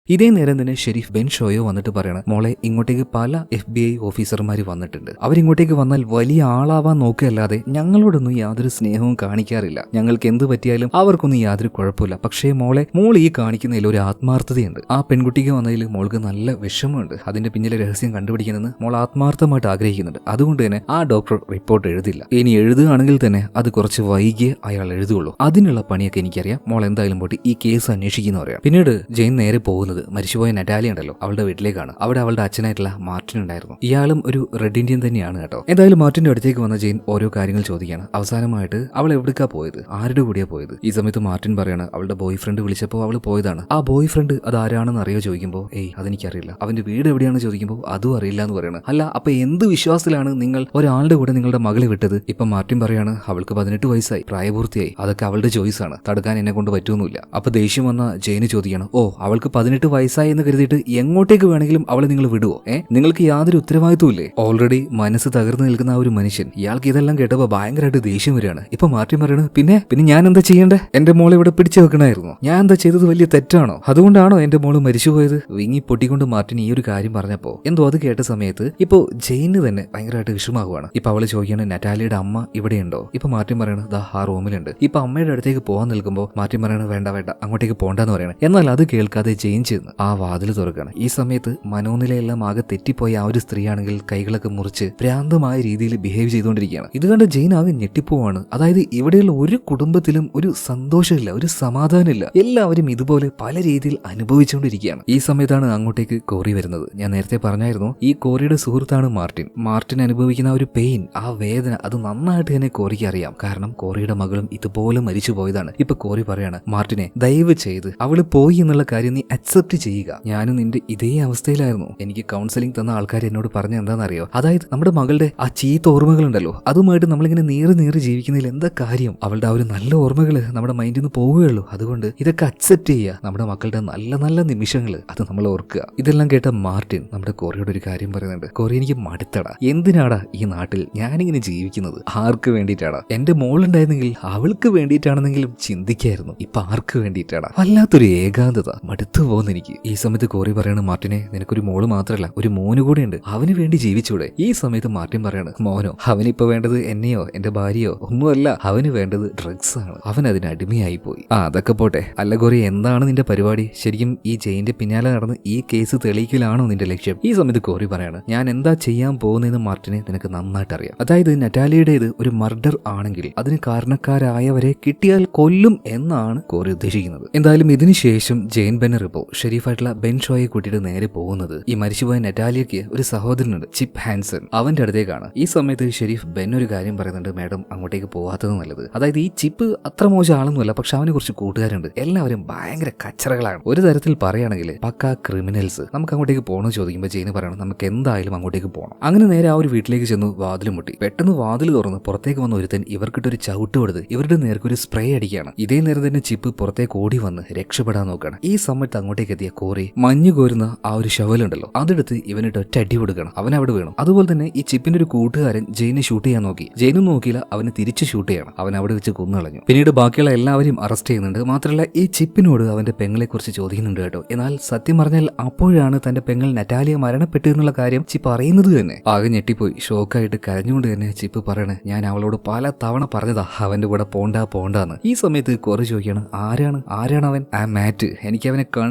ഇതേ നേരം തന്നെ ഷെരീഫ് ബെൻ ഷോയോ വന്നിട്ട് പറയണം, മോളെ ഇങ്ങോട്ടേക്ക് പല FBI ഓഫീസർമാർ വന്നിട്ടുണ്ട്. അവരിങ്ങോട്ടേക്ക് വന്നാൽ വലിയ ആളാവാൻ നോക്കുകയല്ലാതെ ഞങ്ങളോടൊന്നും യാതൊരു സ്നേഹവും കാണിക്കാറില്ല. ഞങ്ങൾക്ക് എന്ത് പറ്റിയാലും അവർക്കൊന്നും യാതൊരു കുഴപ്പമില്ല. പക്ഷേ മോൾ ഈ കാണിക്കുന്നതിൽ ഒരു ആത്മാർത്ഥതയുണ്ട്. ആ പെൺകുട്ടിക്ക് വന്നതിൽ മോൾക്ക് നല്ല വിഷമമുണ്ട്. അതിന്റെ പിന്നിലെ രഹസ്യം കണ്ടുപിടിക്കണമെന്ന് മോൾ ആത്മാർത്ഥമായിട്ട് ആഗ്രഹിക്കുന്നുണ്ട്. അതുകൊണ്ട് തന്നെ ആ ഡോക്ടർ റിപ്പോർട്ട് എഴുതില്ല. ഇനി എഴുതുകയാണെങ്കിൽ തന്നെ അത് കുറച്ച് വൈകിയേ അയാൾ എഴുതുകയുള്ളൂ. അതിനുള്ള പണിയൊക്കെ എനിക്കറിയാം. മോൾ എന്തായാലും പോയിട്ട് ഈ കേസ് അന്വേഷിക്കുന്ന പറയാം. പിന്നീട് ജെയിൻ നേരെ പോകുന്നത് പോകുന്നത് മരിച്ചുപോയ നറ്റാലി ഉണ്ടല്ലോ അവളുടെ വീട്ടിലേക്കാണ്. അവിടെ അവളുടെ അച്ഛനായിട്ടുള്ള മാർട്ടിൻ ഉണ്ടായിരുന്നു. ഇയാളും ഒരു റെഡ് ഇന്ത്യൻ തന്നെയാണ് കേട്ടോ. എന്തായാലും മാർട്ടിന്റെ അടുത്തേക്ക് വന്ന ജെയിൻ ഓരോ കാര്യങ്ങൾ ചോദിക്കുകയാണ്. അവസാനമായിട്ട് അവൾ എവിടേക്കാ പോയത്, ആരുടെ കൂടിയാ പോയത്? ഈ സമയത്ത് മാർട്ടിൻ പറയാണ് അവളുടെ ബോയ് ഫ്രണ്ട് വിളിച്ചപ്പോൾ അവൾ പോയതാണ്. ആ ബോയ് ഫ്രണ്ട് അത് ആരാണെന്ന് അറിയോ ചോദിക്കുമ്പോൾ അതെനിക്കറിയില്ല. അവന്റെ വീട് എവിടെയാണെന്ന് ചോദിക്കുമ്പോൾ അതും അറിയില്ല എന്ന് പറയണം. അല്ല അപ്പൊ എന്ത് വിശ്വാസത്തിലാണ് നിങ്ങൾ ഒരാളുടെ കൂടെ നിങ്ങളുടെ മകളെ വിട്ടത്? ഇപ്പൊ മാർട്ടിൻ പറയാണ് അവൾക്ക് 18 വയസ്സായി, പ്രായപൂർത്തിയായി, അതൊക്കെ അവളുടെ ചോയ്സ് ആണ്, തടുക്കാൻ എന്നെ കൊണ്ട് പറ്റുന്നില്ല. അപ്പൊ ദേഷ്യം വന്ന ജെയിന് ചോദിക്കണം, അവൾക്ക് 18 വയസ്സായി എന്ന് കരുതിയിട്ട് എങ്ങോട്ടേക്ക് വേണമെങ്കിലും അവളെ നിങ്ങൾ വിടുവോ? നിങ്ങൾക്ക് യാതൊരു ഉത്തരവാദിത്വം ഇല്ലേ? ഓൾറെഡി മനസ്സ് തകർന്നു നിൽക്കുന്ന ആ ഒരു മനുഷ്യൻ, ഇയാൾക്ക് ഇതെല്ലാം കേട്ടപ്പോൾ ഭയങ്കരമായിട്ട് ദേഷ്യം വരികയാണ്. ഇപ്പൊ മാർട്ടിൻ പറയണ് പിന്നെ ഞാൻ എന്താ ചെയ്യേണ്ടേ? എന്റെ മോളെ ഇവിടെ പിടിച്ചു വെക്കണമായിരുന്നു. ഞാൻ എന്താ ചെയ്തത് വലിയ തെറ്റാണോ? അതുകൊണ്ടാണോ എന്റെ മോള് മരിച്ചുപോയത്? വിങ്ങി പൊട്ടിക്കൊണ്ട് മാർട്ടിൻ ഈ ഒരു കാര്യം പറഞ്ഞപ്പോ അത് കേട്ട സമയത്ത് ഇപ്പോ ജെയിന് തന്നെ ഭയങ്കരമായിട്ട് വിഷമാകുവാണ്. ഇപ്പൊ അവള് ചോദിക്കാണ് നറ്റാലിയുടെ അമ്മ ഇവിടെയുണ്ടോ? ഇപ്പൊ മാർട്ടിൻ പറയണത് ദാ ആ റൂമിലുണ്ട്. ഇപ്പൊ അമ്മയുടെ അടുത്തേക്ക് പോകാൻ നിൽക്കുമ്പോൾ മാർട്ടിൻ പറയണത് വേണ്ട അങ്ങോട്ടേക്ക് പോണ്ടെന്ന് പറയണം. എന്നാൽ അത് കേൾക്കാതെ ജെയിൻ ചെന്ന് ആ വാതിൽ തുറക്കാണ്. ഈ സമയത്ത് മനോനിലയെല്ലാം ആകെ തെറ്റിപ്പോയ ആ ഒരു സ്ത്രീയാണെങ്കിൽ കൈകളൊക്കെ മുറിച്ച് ഭ്രാന്തമായ രീതിയിൽ ബിഹേവ് ചെയ്തുകൊണ്ടിരിക്കുകയാണ്. ഇത് കണ്ട് ജെയിൻ ആകെ ഞെട്ടിപ്പോവാണ്. അതായത് ഇവിടെയുള്ള ഒരു കുടുംബത്തിലും ഒരു സന്തോഷമില്ല, ഒരു സമാധാനമില്ല. എല്ലാവരും ഇതുപോലെ പല രീതിയിൽ അനുഭവിച്ചുകൊണ്ടിരിക്കുകയാണ്. ഈ സമയത്താണ് അങ്ങോട്ടേക്ക് കോറി വരുന്നത്. ഞാൻ നേരത്തെ പറഞ്ഞായിരുന്നു ഈ കോറിയുടെ സുഹൃത്താണ് മാർട്ടിൻ. മാർട്ടിൻ അനുഭവിക്കുന്ന ഒരു പെയിൻ, ആ വേദന, അത് നന്നായിട്ട് തന്നെ കോറിക്ക് അറിയാം. കാരണം കോറിയുടെ മകളും ഇതുപോലെ മരിച്ചു പോയതാണ്. ഇപ്പൊ കോറി പറയാണ് മാർട്ടിനെ ദയവ് ചെയ്ത് അവള് പോയി എന്നുള്ള കാര്യം നീ അക്സെപ്റ്റ് ചെയ്യുക. ഞാനും നിന്റെ ഇതേ അവസ്ഥയിലായിരുന്നു. എനിക്ക് കൗൺസിലിംഗ് തന്ന ആൾക്കാർ എന്നോട് പറഞ്ഞ എന്താണെന്നറിയോ? അതായത് നമ്മുടെ മകളുടെ ആ ചീത്ത ഓർമ്മകളുണ്ടല്ലോ അതുമായിട്ട് നമ്മളിങ്ങനെ നീറി ജീവിക്കുന്നതിൽ എന്താ കാര്യം? അവളുടെ ആ ഒരു നല്ല ഓർമ്മകൾ നമ്മുടെ മൈൻഡിൽ നിന്ന് പോവുകയുള്ളൂ. അതുകൊണ്ട് ഇതൊക്കെ അക്സെപ്റ്റ് ചെയ്യുക. നമ്മുടെ മക്കളുടെ നല്ല നല്ല നിമിഷങ്ങൾ അത് നമ്മൾ ഓർക്കുക. ഇതെല്ലാം കേട്ട മാർട്ടിൻ നമ്മുടെ കോറിയോട് ഒരു കാര്യം പറയുന്നുണ്ട്. കോറി എനിക്ക് മടുത്തടാ. എന്തിനാടാ ഈ നാട്ടിൽ ഞാനിങ്ങനെ ജീവിക്കുന്നത്? ആർക്ക് വേണ്ടിയിട്ടാടാ? എന്റെ മോളുണ്ടായിരുന്നെങ്കിൽ അവൾക്ക് വേണ്ടിയിട്ടാണെന്നെങ്കിലും ചിന്തിക്കായിരുന്നു. ഇപ്പൊ ആർക്ക് വേണ്ടിയിട്ടാടാ? വല്ലാത്തൊരു ഏകാന്തത, മടുത്തു പോകുന്ന എനിക്ക്. ഈ സമയത്ത് കോറി പറയാണ് മാർട്ടിനെ നിനക്കൊരു മോള് മാത്രമല്ല ഒരു മോന് കൂടെ ഉണ്ട്, അവന് വേണ്ടി ജീവിച്ചൂടെ? ഈ സമയത്ത് മാർട്ടിൻ പറയാണ് മോനോ? അവനിപ്പോ വേണ്ടത് എന്നെയോ എന്റെ ഭാര്യയോ ഒന്നുമല്ല, അവന് വേണ്ടത് ഡ്രഗ്സ് ആണ്. അവൻ അതിന് അടിമയായി പോയി. അതൊക്കെ പോട്ടെ. അല്ല കോറി എന്താണ് നിന്റെ പരിപാടി? ശരിക്കും ഈ ജെയിന്റെ പിന്നാലെ നടന്ന് ഈ കേസ് തെളിയിക്കലാണോ നിന്റെ ലക്ഷ്യം? ഈ സമയത്ത് കോറി പറയാണ് ഞാൻ എന്താ ചെയ്യാൻ പോകുന്നതെന്ന് മാർട്ടിനെ നിനക്ക് നന്നായിട്ട് അറിയാം. അതായത് നറ്റാലിയുടേത് ഒരു മർഡർ ആണെങ്കിൽ അതിന് കാരണക്കാരായവരെ കിട്ടിയാൽ കൊല്ലും എന്നാണ് കോറി ഉദ്ദേശിക്കുന്നത്. എന്തായാലും ഇതിനുശേഷം ജെയിൻ ബെന്നർ ഇപ്പോൾ ഷെരീഫായിട്ടുള്ള ബെൻ ഷോയെ കൂട്ടിയിട്ട് നേരെ പോകുന്നത് ഈ മരിച്ചുപോയ നറ്റാലിയയ്ക്ക് ഒരു സഹോദരനുണ്ട്, ചിപ്പ് ഹാൻസൺ. അവന്റെ അടുത്തേക്കാണ്. ഈ സമയത്ത് ഷെരീഫ് ബെൻ ഒരു കാര്യം പറയുന്നുണ്ട്, മാഡം അങ്ങോട്ടേക്ക് പോകാത്തത് നല്ലത്. അതായത് ഈ ചിപ്പ് അത്ര മോശം ആളൊന്നുമല്ല, പക്ഷെ അവന് കുറച്ച് കൂട്ടുകാരുണ്ട്. എല്ലാവരും ഭയങ്കര കച്ചറകളാണ്. ഒരു തരത്തിൽ പറയുകയാണെങ്കിൽ പക്കാ ക്രിമിനൽസ്. നമുക്ക് അങ്ങോട്ടേക്ക് പോകണമെന്ന് ചോദിക്കുമ്പോൾ ജെയിന് പറയണം നമുക്ക് എന്തായാലും അങ്ങോട്ടേക്ക് പോകണം. അങ്ങനെ നേരെ ആ ഒരു വീട്ടിലേക്ക് ചെന്നു വാതിൽ മുട്ടി. പെട്ടെന്ന് വാതിൽ തുറന്ന് പുറത്തേക്ക് വന്ന ഒരുത്തൻ ഇവർക്കിട്ടൊരു ചവിട്ട് കൊടുത്ത് ഇവരുടെ നേർക്ക് ഒരു സ്പ്രേ അടിക്കുകയാണ്. ഇതേ നേരം തന്നെ ചിപ്പ് പുറത്തേക്ക് ഓടി വന്ന് രക്ഷപ്പെടാൻ നോക്കുകയാണ്. ഈ സമയത്ത് അങ്ങോട്ടേക്ക് എത്തിയ കോറി മഞ്ഞ് കോരുന്ന ആ ഒരു ഷവലുണ്ടല്ലോ അതെടുത്ത് ഇവനിട്ട് ഒറ്റ അടി കൊടുക്കണം. അവൻ അവിടെ വീണു. അതുപോലെ തന്നെ ഈ ചിപ്പിന്റെ ഒരു കൂട്ടുകാരൻ ജെയിനെ ഷൂട്ട് ചെയ്യാൻ നോക്കി. ജെയിനും നോക്കിയില്ല, അവന് തിരിച്ച് ഷൂട്ട് ചെയ്യണം. അവൻ അവിടെ വെച്ച് കൊന്നുകളഞ്ഞു. പിന്നീട് ബാക്കിയുള്ള എല്ലാവരും അറസ്റ്റ് ചെയ്യുന്നുണ്ട്. മാത്രമല്ല ഈ ചിപ്പിനോട് അവന്റെ പെങ്ങളെ കുറിച്ച് ചോദിക്കുന്നുണ്ട് കേട്ടോ. എന്നാൽ സത്യം പറഞ്ഞാൽ അപ്പോഴാണ് തന്റെ പെങ്ങൾ നറ്റാലിയ മരണപ്പെട്ടു എന്നുള്ള കാര്യം ചിപ്പ് അറിയുന്നത് തന്നെ. ആകെ ഞെട്ടിപ്പോയി. ഷോക്കായിട്ട് കരഞ്ഞുകൊണ്ട് തന്നെ ചിപ്പ് പറയണേ ഞാൻ അവളോട് പല തവണ പറഞ്ഞതാ അവന്റെ കൂടെ പോണ്ടാന്ന്. ഈ സമയത്ത് കോറി ചോദിക്കാണ് ആരാണ് അവൻ? ആ മാറ്റ്. എനിക്ക് അവനെ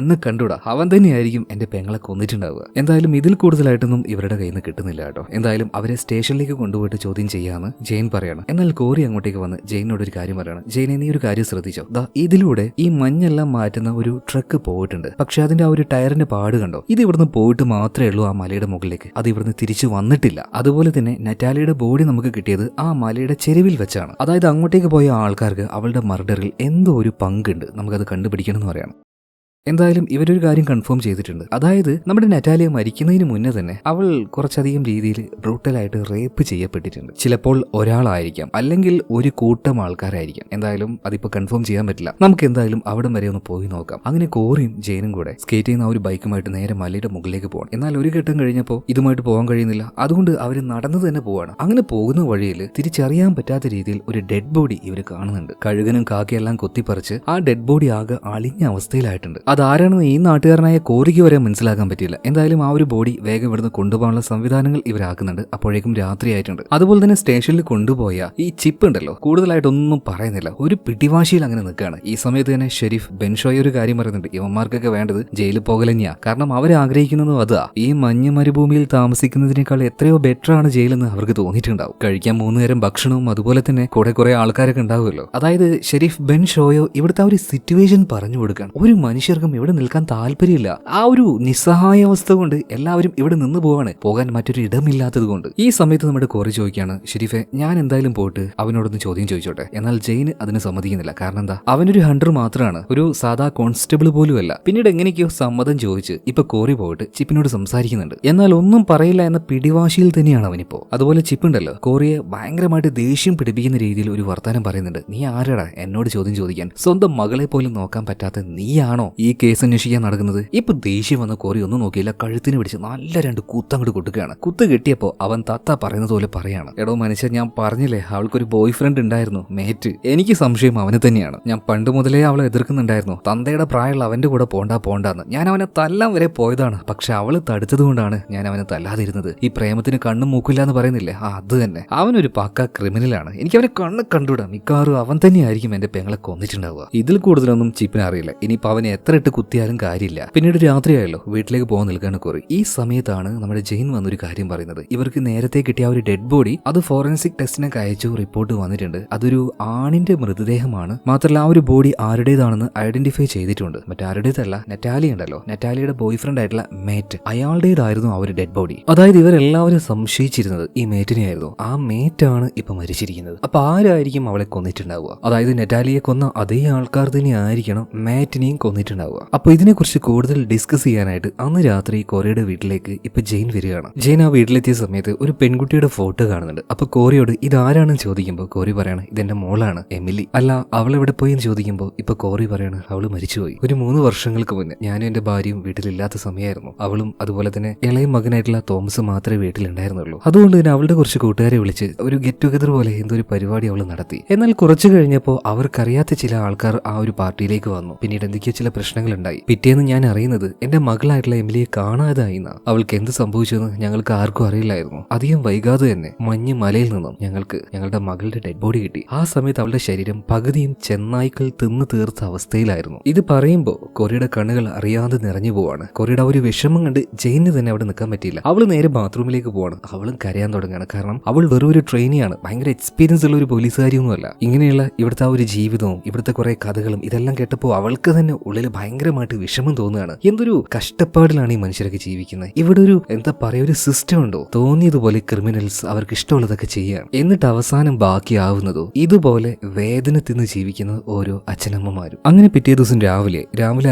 കണ്ടുകൂടാ. അവൻ തന്നെയായിരിക്കും എന്റെ പെങ്ങളെ കൊന്നിട്ടുണ്ടാവുക. എന്തായാലും ഇതിൽ കൂടുതലായിട്ടൊന്നും ഇവരുടെ കയ്യിൽ നിന്ന് കിട്ടുന്നില്ല കേട്ടോ. എന്തായാലും അവരെ സ്റ്റേഷനിലേക്ക് കൊണ്ടുപോയിട്ട് ചോദ്യം ചെയ്യാന്ന് ജെയിൻ പറയാണ്. എന്നാൽ കോറി അങ്ങോട്ടേക്ക് വന്ന് ജെയിനോട് ഒരു കാര്യം പറയാണ്. ജെയിനെ നീ ഒരു കാര്യം ശ്രദ്ധിച്ചോ? ദാ ഇതിലൂടെ ഈ മഞ്ഞെല്ലാം മാറ്റുന്ന ഒരു ട്രക്ക് പോയിട്ടുണ്ട്. പക്ഷെ അതിന്റെ ആ ഒരു ടയറിന്റെ പാട് കണ്ടോ? ഇത് ഇവിടുന്ന് പോയിട്ട് മാത്രമേ ഉള്ളൂ ആ മലയുടെ മുകളിലേക്ക്. അത് ഇവിടുന്ന് തിരിച്ചു വന്നിട്ടില്ല. അതുപോലെ തന്നെ നറ്റാലിയുടെ ബോഡി നമുക്ക് കിട്ടിയത് ആ മലയുടെ ചെരുവിൽ വെച്ചാണ്. അതായത് അങ്ങോട്ടേക്ക് പോയ ആൾക്കാർക്ക് അവളുടെ മർഡറിൽ എന്തോ ഒരു പങ്കുണ്ട്. നമുക്കത് കണ്ടുപിടിക്കണം എന്ന് പറയണം. എന്തായാലും ഇവരൊരു കാര്യം കൺഫേം ചെയ്തിട്ടുണ്ട്. അതായത് നമ്മുടെ നറ്റാലിയ മരിക്കുന്നതിന് മുന്നേ തന്നെ അവൾ കുറച്ചധികം രീതിയിൽ ബ്രൂട്ടലായിട്ട് റേപ്പ് ചെയ്യപ്പെട്ടിട്ടുണ്ട്. ചിലപ്പോൾ ഒരാളായിരിക്കാം, അല്ലെങ്കിൽ ഒരു കൂട്ടം ആൾക്കാരായിരിക്കാം. എന്തായാലും അതിപ്പോ കൺഫേം ചെയ്യാൻ പറ്റില്ല. നമുക്ക് എന്തായാലും അവിടെ വരെ ഒന്ന് പോയി നോക്കാം. അങ്ങനെ കോറിയും ജെയിനും കൂടെ സ്കേറ്റ് ചെയ്യുന്ന ആ ഒരു ബൈക്കുമായിട്ട് നേരെ മലയുടെ മുകളിലേക്ക് പോകണം. എന്നാൽ ഒരു ഘട്ടം കഴിഞ്ഞപ്പോൾ ഇതുമായിട്ട് പോകാൻ കഴിയുന്നില്ല. അതുകൊണ്ട് അവർ നടന്നു തന്നെ പോവാണ്. അങ്ങനെ പോകുന്ന വഴിയിൽ തിരിച്ചറിയാൻ പറ്റാത്ത രീതിയിൽ ഒരു ഡെഡ് ബോഡി ഇവർ കാണുന്നുണ്ട്. കഴുകനും കാക്കയെല്ലാം കൊത്തിപ്പറിച്ച് ആ ഡെഡ് ബോഡി ആകെ അളിഞ്ഞ അവസ്ഥയിലായിട്ടുണ്ട്. അതാരാണെന്ന് ഈ നാട്ടുകാരനായ കോറിക്ക് വരെ മനസ്സിലാക്കാൻ പറ്റില്ല. എന്തായാലും ആ ഒരു ബോഡി വേഗം ഇവിടുന്ന് കൊണ്ടുപോകാനുള്ള സംവിധാനങ്ങൾ ഇവരാക്കുന്നുണ്ട്. അപ്പോഴേക്കും രാത്രിയായിട്ടുണ്ട്. അതുപോലെ തന്നെ സ്റ്റേഷനിൽ കൊണ്ടുപോയ ഈ ചിപ്പ് ഉണ്ടല്ലോ കൂടുതലായിട്ടൊന്നും പറയുന്നില്ല, ഒരു പിടിവാശിയിൽ അങ്ങനെ നിൽക്കുകയാണ്. ഈ സമയത്ത് തന്നെ ഷെരീഫ് ബെൻഷോയ് ഒരു കാര്യം പറയുന്നുണ്ട്, ഇവന്മാർക്കൊക്കെ വേണ്ടത് ജയിലിൽ പോകൽ തന്നെയാ. കാരണം അവർ ആഗ്രഹിക്കുന്നതും അതാ. ഈ മഞ്ഞ മരുഭൂമിയിൽ താമസിക്കുന്നതിനേക്കാൾ എത്രയോ ബെറ്റർ ആണ് ജയിലെന്ന് അവർക്ക് തോന്നിയിട്ടുണ്ടാവും. കഴിക്കാൻ 3 നേരം ഭക്ഷണവും അതുപോലെ തന്നെ കുറെ ആൾക്കാരൊക്കെ ഉണ്ടാവുമല്ലോ. അതായത് ഷെരീഫ് ബെൻഷോയോ ഇവിടുത്തെ ഒരു സിറ്റുവേഷൻ പറഞ്ഞു കൊടുക്കാൻ ഒരു മനുഷ്യർക്ക് ആർക്കും ഇവിടെ നിൽക്കാൻ താല്പര്യമില്ല. ആ ഒരു നിസ്സഹായാവസ്ഥ കൊണ്ട് എല്ലാവരും ഇവിടെ നിന്ന് പോവാണ്, പോകാൻ മറ്റൊരു ഇടമില്ലാത്തത് കൊണ്ട്. ഈ സമയത്ത് നമ്മുടെ കോറി ചോദിക്കുകയാണ്, ഷെരീഫെ ഞാൻ എന്തായാലും പോയിട്ട് അവനോടൊന്ന് ചോദ്യം ചോദിച്ചോട്ടെ. എന്നാൽ ജെയിൻ അതിന് സമ്മതിക്കുന്നില്ല. കാരണം എന്താ, അവനൊരു ഹണ്ടർ മാത്രമാണ്, ഒരു സാധാ കോൺസ്റ്റബിൾ പോലും അല്ല. പിന്നീട് എങ്ങനെയൊക്കെയോ സമ്മതം ചോദിച്ച് ഇപ്പൊ കോറി പോയിട്ട് ചിപ്പിനോട് സംസാരിക്കുന്നുണ്ട്. എന്നാൽ ഒന്നും പറയില്ല എന്ന പിടിവാശിയിൽ തന്നെയാണ് അവനിപ്പോ. അതുപോലെ ചിപ്പുണ്ടല്ലോ കോറിയെ ഭയങ്കരമായിട്ട് ദേഷ്യം പിടിപ്പിക്കുന്ന രീതിയിൽ ഒരു വർത്താനം പറയുന്നുണ്ട്. നീ ആരാടാ എന്നോട് ചോദ്യം ചോദിക്കാൻ? സ്വന്തം മകളെ പോലും നോക്കാൻ പറ്റാത്ത നീയാണോ ഈ കേസ് അന്വേഷിക്കാൻ നടക്കുന്നത്? ഇപ്പൊ ദേഷ്യം വന്ന കോറി ഒന്നും നോക്കിയില്ല, കഴുത്തിന് പിടിച്ച് നല്ല 2 കുത്തങ്ങോട്ട് കൊടുക്കുകയാണ്. കുത്ത് കിട്ടിയപ്പോ അവൻ തത്ത പറയുന്നത് പോലെ പറയാണ്, എടോ മനുഷ്യൻ, ഞാൻ പറഞ്ഞില്ലേ അവൾക്കൊരു ബോയ് ഫ്രണ്ട് ഉണ്ടായിരുന്നു, മേറ്റ്. എനിക്ക് സംശയം അവന് തന്നെയാണ്. ഞാൻ പണ്ട് മുതലേ അവളെ എതിർക്കുന്നുണ്ടായിരുന്നു. തന്തയുടെ പ്രായമുള്ള അവന്റെ കൂടെ പോണ്ടാന്ന്. ഞാൻ അവനെ തല്ലാൻ വരെ പോയതാണ്. പക്ഷെ അവള് തടുത്തത് കൊണ്ടാണ് ഞാൻ അവനെ തല്ലാതിരുന്നത്. ഈ പ്രേമത്തിന് കണ്ണും മൂക്കില്ല എന്ന് പറയുന്നില്ലേ, അത് തന്നെ. അവനൊരു പക്ക ക്രിമിനലാണ്. എനിക്ക് അവനെ കണ്ടുവിടാം. മിക്കവാറും അവൻ തന്നെയായിരിക്കും എന്റെ പെങ്ങളെ കൊന്നിട്ടുണ്ടാവുക. ഇതിൽ കൂടുതലൊന്നും ചിപ്പിന് അറിയില്ല. ഇനിയിപ്പോ അവനെ എത്ര ഇട്ട് കുത്തിയാലും കാര്യമില്ല. പിന്നീട് രാത്രിയായല്ലോ, വീട്ടിലേക്ക് പോകാൻ നിൽക്കാണ് കോറി. ഈ സമയത്താണ് നമ്മുടെ ജെയിൻ വന്നൊരു കാര്യം പറയുന്നത്. ഇവർക്ക് നേരത്തെ കിട്ടിയ ഒരു ഡെഡ് ബോഡി അത് ഫോറൻസിക് ടെസ്റ്റിനൊക്കെ അയച്ചു റിപ്പോർട്ട് വന്നിട്ടുണ്ട്. അതൊരു ആണിന്റെ മൃതദേഹമാണ്. മാത്രമല്ല ആ ഒരു ബോഡി ആരുടേതാണെന്ന് ഐഡന്റിഫൈ ചെയ്തിട്ടുണ്ട്. മറ്റാരുടേതല്ല, നെറ്റാലി ഉണ്ടല്ലോ, നെറ്റാലിയുടെ ബോയ് ഫ്രണ്ട് ആയിട്ടുള്ള മേറ്റ്, അയാളുടേതായിരുന്നു ആ ഒരു ഡെഡ് ബോഡി. അതായത് ഇവരെല്ലാവരും സംശയിച്ചിരുന്നത് ഈ മേറ്റിനെയായിരുന്നു. ആ മേറ്റാണ് ഇപ്പൊ മരിച്ചിരിക്കുന്നത്. അപ്പൊ ആരായിരിക്കും അവളെ കൊന്നിട്ടുണ്ടാവുക? അതായത് നെറ്റാലിയെ കൊന്ന അതേ ആൾക്കാർ തന്നെ ആയിരിക്കണം മാറ്റിനെയും കൊന്നിട്ടുണ്ടാവുക. അപ്പൊ ഇതിനെക്കുറിച്ച് കൂടുതൽ ഡിസ്കസ് ചെയ്യാനായിട്ട് അന്ന് രാത്രി കോറിയുടെ വീട്ടിലേക്ക് ഇപ്പൊ ജെയിൻ വരികയാണ്. ജെയിൻ ആ വീട്ടിലെത്തിയ സമയത്ത് ഒരു പെൺകുട്ടിയുടെ ഫോട്ടോ കാണുന്നുണ്ട്. അപ്പൊ കോറിയോട് ഇതാരാണെന്ന് ചോദിക്കുമ്പോൾ കോറി പറയാണ്, ഇതെന്റെ മോളാണ് എമിലി. അല്ല അവൾ എവിടെ പോയി എന്ന് ചോദിക്കുമ്പോൾ ഇപ്പൊ കോറി പറയാണ്, അവള് മരിച്ചുപോയി. ഒരു 3 വർഷങ്ങൾക്ക് മുന്നേ ഞാനും എന്റെ ഭാര്യയും വീട്ടിലില്ലാത്ത സമയമായിരുന്നു. അവളും അതുപോലെ തന്നെ ഇളയ മകനായിട്ടുള്ള തോമസ് മാത്രമേ വീട്ടിലുണ്ടായിരുന്നുള്ളൂ. അതുകൊണ്ട് തന്നെ അവളുടെ കുറച്ച് കൂട്ടുകാരെ വിളിച്ച് ഒരു ഗെറ്റ് ടുഗദർ പോലെ എന്തോ ഒരു പരിപാടി അവൾ നടത്തി. എന്നാൽ കുറച്ചു കഴിഞ്ഞപ്പോൾ അവർക്കറിയാത്ത ചില ആൾക്കാർ ആ ഒരു പാർട്ടിയിലേക്ക് വന്നു. പിന്നീട് എന്തൊക്കെയോ ചില പ്രശ്നങ്ങൾ ഉണ്ടായി. പിറ്റേന്ന് ഞാൻ അറിയുന്നത് എന്റെ മകളായിട്ടുള്ള എമിലിയെ കാണാതായിന്ന. അവൾക്ക് എന്ത് സംഭവിച്ചെന്ന് ഞങ്ങൾക്ക് ആർക്കും അറിയില്ലായിരുന്നു. അധികം വൈകാതെ തന്നെ മഞ്ഞ് മലയിൽ നിന്നും ഞങ്ങളുടെ മകളുടെ ഡെഡ് ബോഡി കിട്ടി. ആ സമയത്ത് അവളുടെ ശരീരം പകുതിയും ചെന്നായ്ക്കൾ തിന്നു തീർത്ത അവസ്ഥയിലായിരുന്നു. ഇത് പറയുമ്പോൾ കൊറിയുടെ കണ്ണുകൾ അറിയാതെ നിറഞ്ഞു പോവാണ്. കൊറിയുടെ ഒരു വിഷമം കണ്ട് ജെയിന് തന്നെ അവിടെ നിൽക്കാൻ പറ്റിയില്ല. അവൾ നേരെ ബാത്റൂമിലേക്ക് പോവാണ്. അവളും കരയാൻ തുടങ്ങുകയാണ്. കാരണം അവൾ വെറും ഒരു ട്രെയിനിയാണ്, ഭയങ്കര എക്സ്പീരിയൻസ് ഉള്ള ഒരു പോലീസുകാരിയൊന്നുമല്ല. ഇങ്ങനെയുള്ള ഇവിടുത്തെ ആ ഒരു ജീവിതവും ഇവിടുത്തെ കുറെ കഥകളും ഇതെല്ലാം കേട്ടപ്പോൾ അവൾക്ക് തന്നെ ഉള്ളിൽ ഭയങ്കരമായിട്ട് വിഷമം തോന്നുകയാണ്. എന്തൊരു കഷ്ടപ്പാടിലാണ് ഈ മനുഷ്യരൊക്കെ ജീവിക്കുന്നത്. ഇവിടെ ഒരു എന്താ പറയാ, ഒരു സിസ്റ്റം ഉണ്ടോ? തോന്നിയതുപോലെ ക്രിമിനൽസ് അവർക്ക് ഇഷ്ടമുള്ളതൊക്കെ ചെയ്യാണ്. എന്നിട്ട് അവസാനം ബാക്കിയാവുന്നതോ ഇതുപോലെ വേദന തിന്ന് ജീവിക്കുന്ന ഓരോ അച്ഛനമ്മമാരും. അങ്ങനെ പിറ്റേ ദിവസം രാവിലെ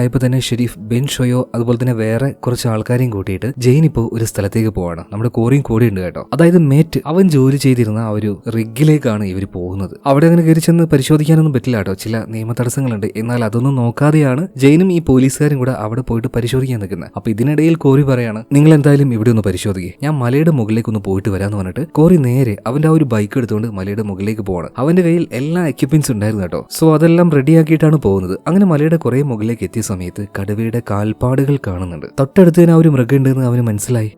ആയപ്പോൾ തന്നെ ഷെരീഫ്, ബെൻ ഷോയോ അതുപോലെ തന്നെ വേറെ കുറച്ച് ആൾക്കാരെയും കൂട്ടിയിട്ട് ജെയിൻ ഇപ്പോൾ ഒരു സ്ഥലത്തേക്ക് പോവാണ്. നമ്മുടെ കോറിയും കൂടെ ഉണ്ട് കേട്ടോ. അതായത് മേറ്റ് അവൻ ജോലി ചെയ്തിരുന്ന ആ ഒരു റിഗിലേക്കാണ് ഇവർ പോകുന്നത്. അവിടെ അങ്ങനെ കയറി ചെന്ന് പരിശോധിക്കാനൊന്നും പറ്റില്ല കേട്ടോ, ചില നിയമ തടസ്സങ്ങളുണ്ട്. എന്നാൽ അതൊന്നും നോക്കാതെയാണ് ജെയിനും ഈ പോലീസുകാരും കൂടെ അവിടെ പോയിട്ട് പരിശോധിക്കാൻ നിൽക്കുന്നത്. അപ്പൊ ഇതിനിടയിൽ കോറി പറയാണ്, നിങ്ങൾ എന്തായാലും ഇവിടെ ഒന്ന് പരിശോധിക്കുക, ഞാൻ മലയുടെ മുകളിലേക്ക് ഒന്ന് പോയിട്ട് വരാന്ന് പറഞ്ഞിട്ട് കോറി നേരെ അവന്റെ ആ ഒരു ബൈക്ക് എടുത്തുകൊണ്ട് മലയുടെ മുകളിലേക്ക് പോവാണ്. അവന്റെ കയ്യിൽ എല്ലാ എക്യുപ്മെന്റ്സ് ഉണ്ടായിരുന്നു കേട്ടോ. സോ അതെല്ലാം റെഡിയാക്കിയിട്ടാണ് പോകുന്നത്. അങ്ങനെ മലയുടെ കുറെ മുകളിലേക്ക് എത്തിയ സമയത്ത് കടുവയുടെ കാൽപ്പാടുകൾ കാണുന്നുണ്ട്. തൊട്ടടുത്ത് തന്നെ ആ ഒരു മൃഗം ഉണ്ടെന്ന് അവന് മനസ്സിലായി.